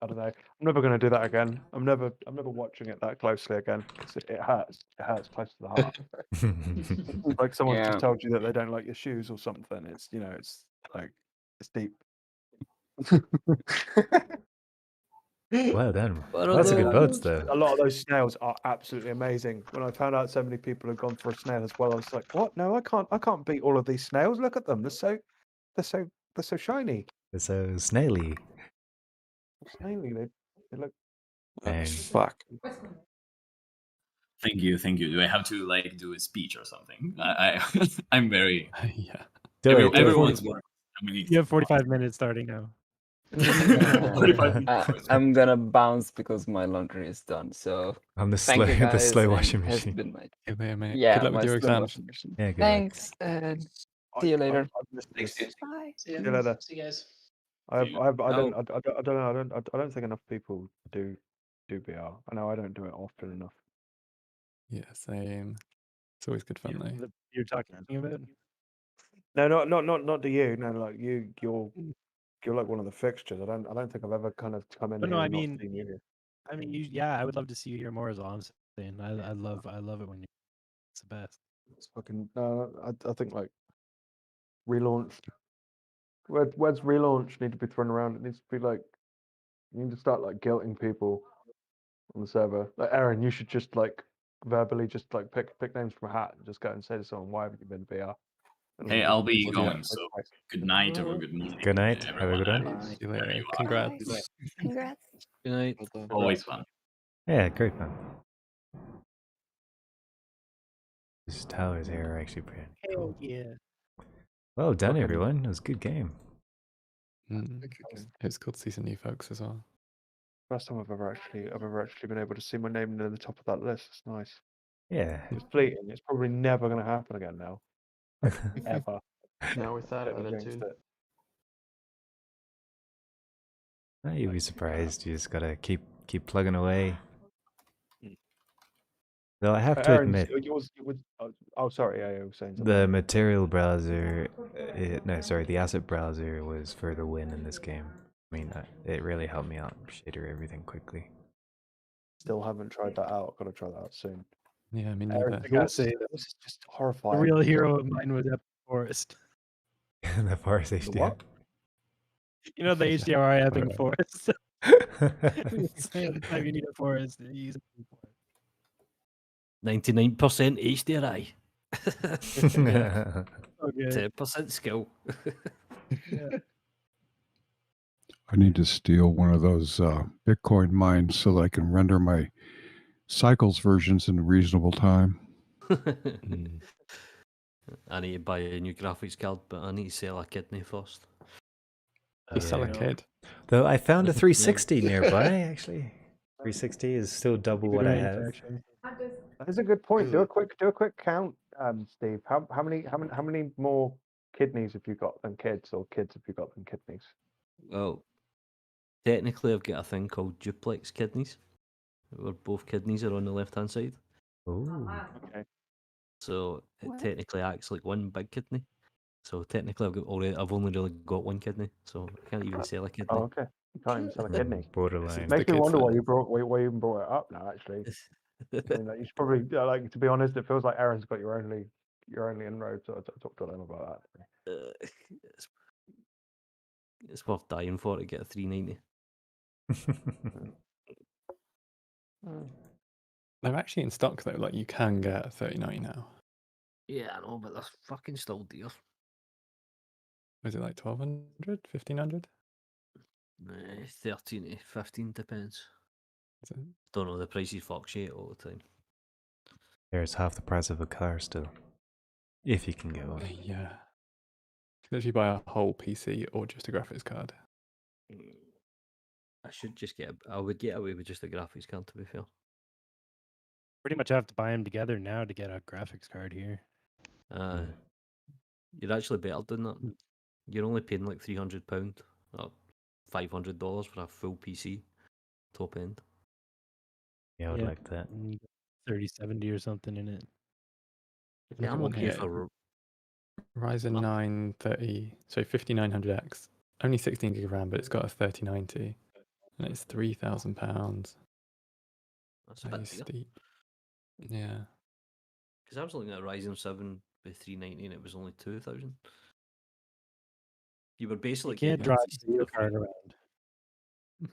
I don't know. I'm never gonna do that again. I'm never watching it that closely again because it hurts. It hurts close to the heart. Like someone's Yeah. just told you that they don't like your shoes or something. It's it's like it's deep. Well done. What are Lots of good votes, those? though. A lot of those snails are absolutely amazing. When I found out so many people had gone for a snail as well, I was like, "What? No, I can't beat all of these snails. Look at them. They're so shiny. They're so snaily. Snaily. They look." And Fuck. Thank you. Do I have to like do a speech or something? I'm very. Yeah. do it. Everyone's more. You have 45 minutes starting now. I'm gonna bounce because my laundry is done. So I'm the thank slow, you the guys, slow and washing has machine. been my Hey there, mate. yeah, Good luck my with your slow exams. washing machine. Yeah, good luck. Thanks, and see you later. Thanks, dude. Bye. See you. See you later. See you guys. I don't No. I don't think enough people do BR. I know I don't do it often enough. Yeah, same. It's always good fun, though. You're talking about? No, not to you. No, like you're like one of the fixtures. I don't think I've ever kind of come in But here no, I and not mean, seen you. yeah, I would love to see you here more. Is all I'm saying. I love it when you. It's the best. It's fucking no. I think like relaunched. Where's relaunch need to be thrown around? It needs to be like you need to start like guilting people on the server. Like Aaron, you should just like verbally just like pick names from a hat and just go and say to someone, "Why haven't you been BR?" And Hey, then I'll be just- going. So good night or good morning. Good night. Have a everyone. good one. See you later. you are. Congrats. Congrats. Good night. Always fun. Yeah, great fun. These towers here are actually pretty cool. Hell yeah. Well done, Okay. everyone. It was a good game. It's cool to see some new folks as well. First time I've ever actually been able to see my name near the top of that list. It's nice. Yeah. It's fleeting. It's probably never going to happen again now. Like, ever. Now with that Totally jinxed attitude. it. You'll be surprised. You just gotta keep plugging away. Though I have to Aaron, admit, yours was. Oh, sorry. Yeah, you were saying something. the material browser, no, sorry, the asset browser was for the win in this game. I mean, it really helped me out shader everything quickly. Still haven't tried that out. Got to try that out soon. Yeah, I mean, Aaron, I gotta say, this is just The horrifying. real hero of mine was Epic Forest. The forest HDR. what? You know the HDR Epic Whatever. Forest. Every time you need a forest, you use Epic Forest. 99% HDRI. Oh, good. 10% skill. Yeah. I need to steal one of those Bitcoin mines so that I can render my cycles versions in a reasonable time. I need to buy a new graphics card, but I need to sell a kidney first. You sell a Yeah. kid. Though I found a 360 nearby, actually. 360 is still double what I Good have. range, actually. That is a good point. Do a quick count, Steve. How many more kidneys have you got than kids, or kids have you got than kidneys? Well, technically, I've got a thing called duplex kidneys, where both kidneys are on the left-hand side. Ooh. Okay. So it What? technically acts like one big kidney. So technically, I've only really got one kidney, so I can't even sell a kidney. Oh, okay. You can't even sell a kidney. Borderline. Makes me wonder why you even brought it up now. Actually, I mean, like, you should probably like, to be honest, it feels like Aaron's got your only you're only in road, so I talked to them about that. It's worth dying for to get a 390. They're actually in stock though. Like you can get a 3090 now. Yeah, I know, but they're fucking still dear. Was it like 1200, 1500? 13 to 15 depends. Is it? Don't know, the prices fluctuate all the time. There's half the price of a car still, if you can get one. Yeah. If you buy a whole PC or just a graphics card. I should just get. I would get away with just a graphics card, to be fair. Pretty much have to buy them together now to get a graphics card here. You're actually better than that. You're only paying like £300 or $500 for a full PC, top end. Yeah, I would like that. 3070 or something in it. Yeah, I'm okay for Ryzen 9 5900X. Only 16 gig of RAM, but it's got a 3090, and it's £3,000. That's a bit steep. Yeah. Because I was looking at a Ryzen 7 with 390 and it was only 2,000. You were basically You can't getting drive PC a video for free. card around.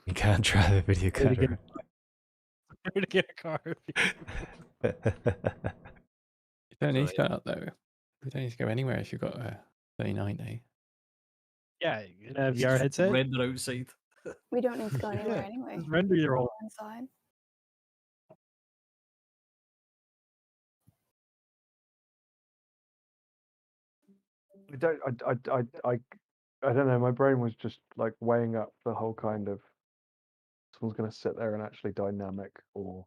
You can't drive a video card around. Where to get a car? You don't need to go out though. You don't need to go anywhere if you've got a 3090. Yeah, you can have VR headset. Render outside. We don't need to go anywhere Yeah, anyway. just render your whole. Inside. I don't know. My brain was just like weighing up the whole kind of someone's going to sit there and actually dynamic or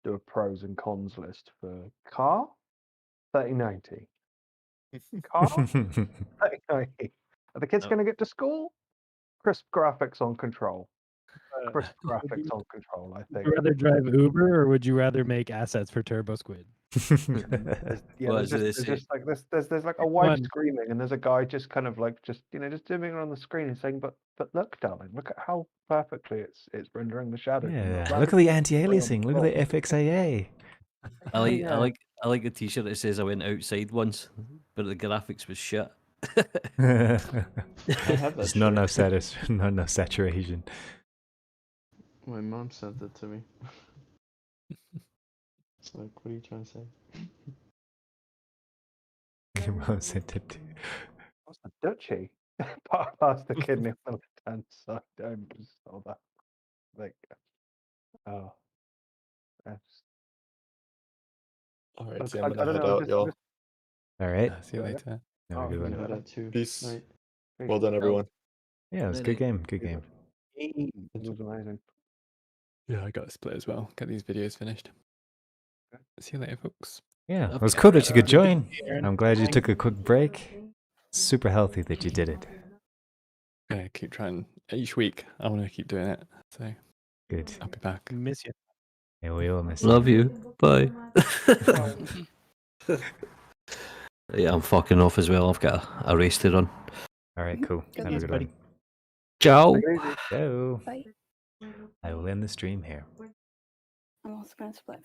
do a pros and cons list for car 3090. Car 3090. Are the kids going to get to school? Crisp graphics on control. Crisp graphics on control. I Would think. you rather drive Uber or would you rather make assets for Turbo Squid? There's just like there's like a wife screaming and there's a guy just kind of like just zooming on the screen and saying, but look, darling, look at how perfectly it's rendering the shadows. and Yeah, the look at the rabbits anti-aliasing. Look at the control." FXAA. I like the T-shirt that says I went outside once, but the graphics was shit. have that There's not enough not enough saturation. My mom sent it to me. It's like, what are you trying to say? Your mom sent it to. What's the duchy? Past the kidney on the left hand side. I just saw that. Like, oh, that's. All right, I see, I'm don't gonna head know. out, y'all. All right. See you later. Have a good one. Head out too. Peace. Night. Well done, everyone. Yeah, it was a good game. Good game. It was amazing. Yeah, I got a split as well. Get these videos finished. See you later, folks. Yeah, it was cool that you could join. I'm glad you took a quick break. Super healthy that you did it. Yeah, keep trying. Each week, I want to keep doing it. So good. I'll be back. Miss you. Yeah, we all miss Love you. Bye. Yeah, I'm fucking off as well. I've got a race to run. All right, cool. Have a good one. Ciao. Ciao. Bye. I will end the stream here. I'm also going to split.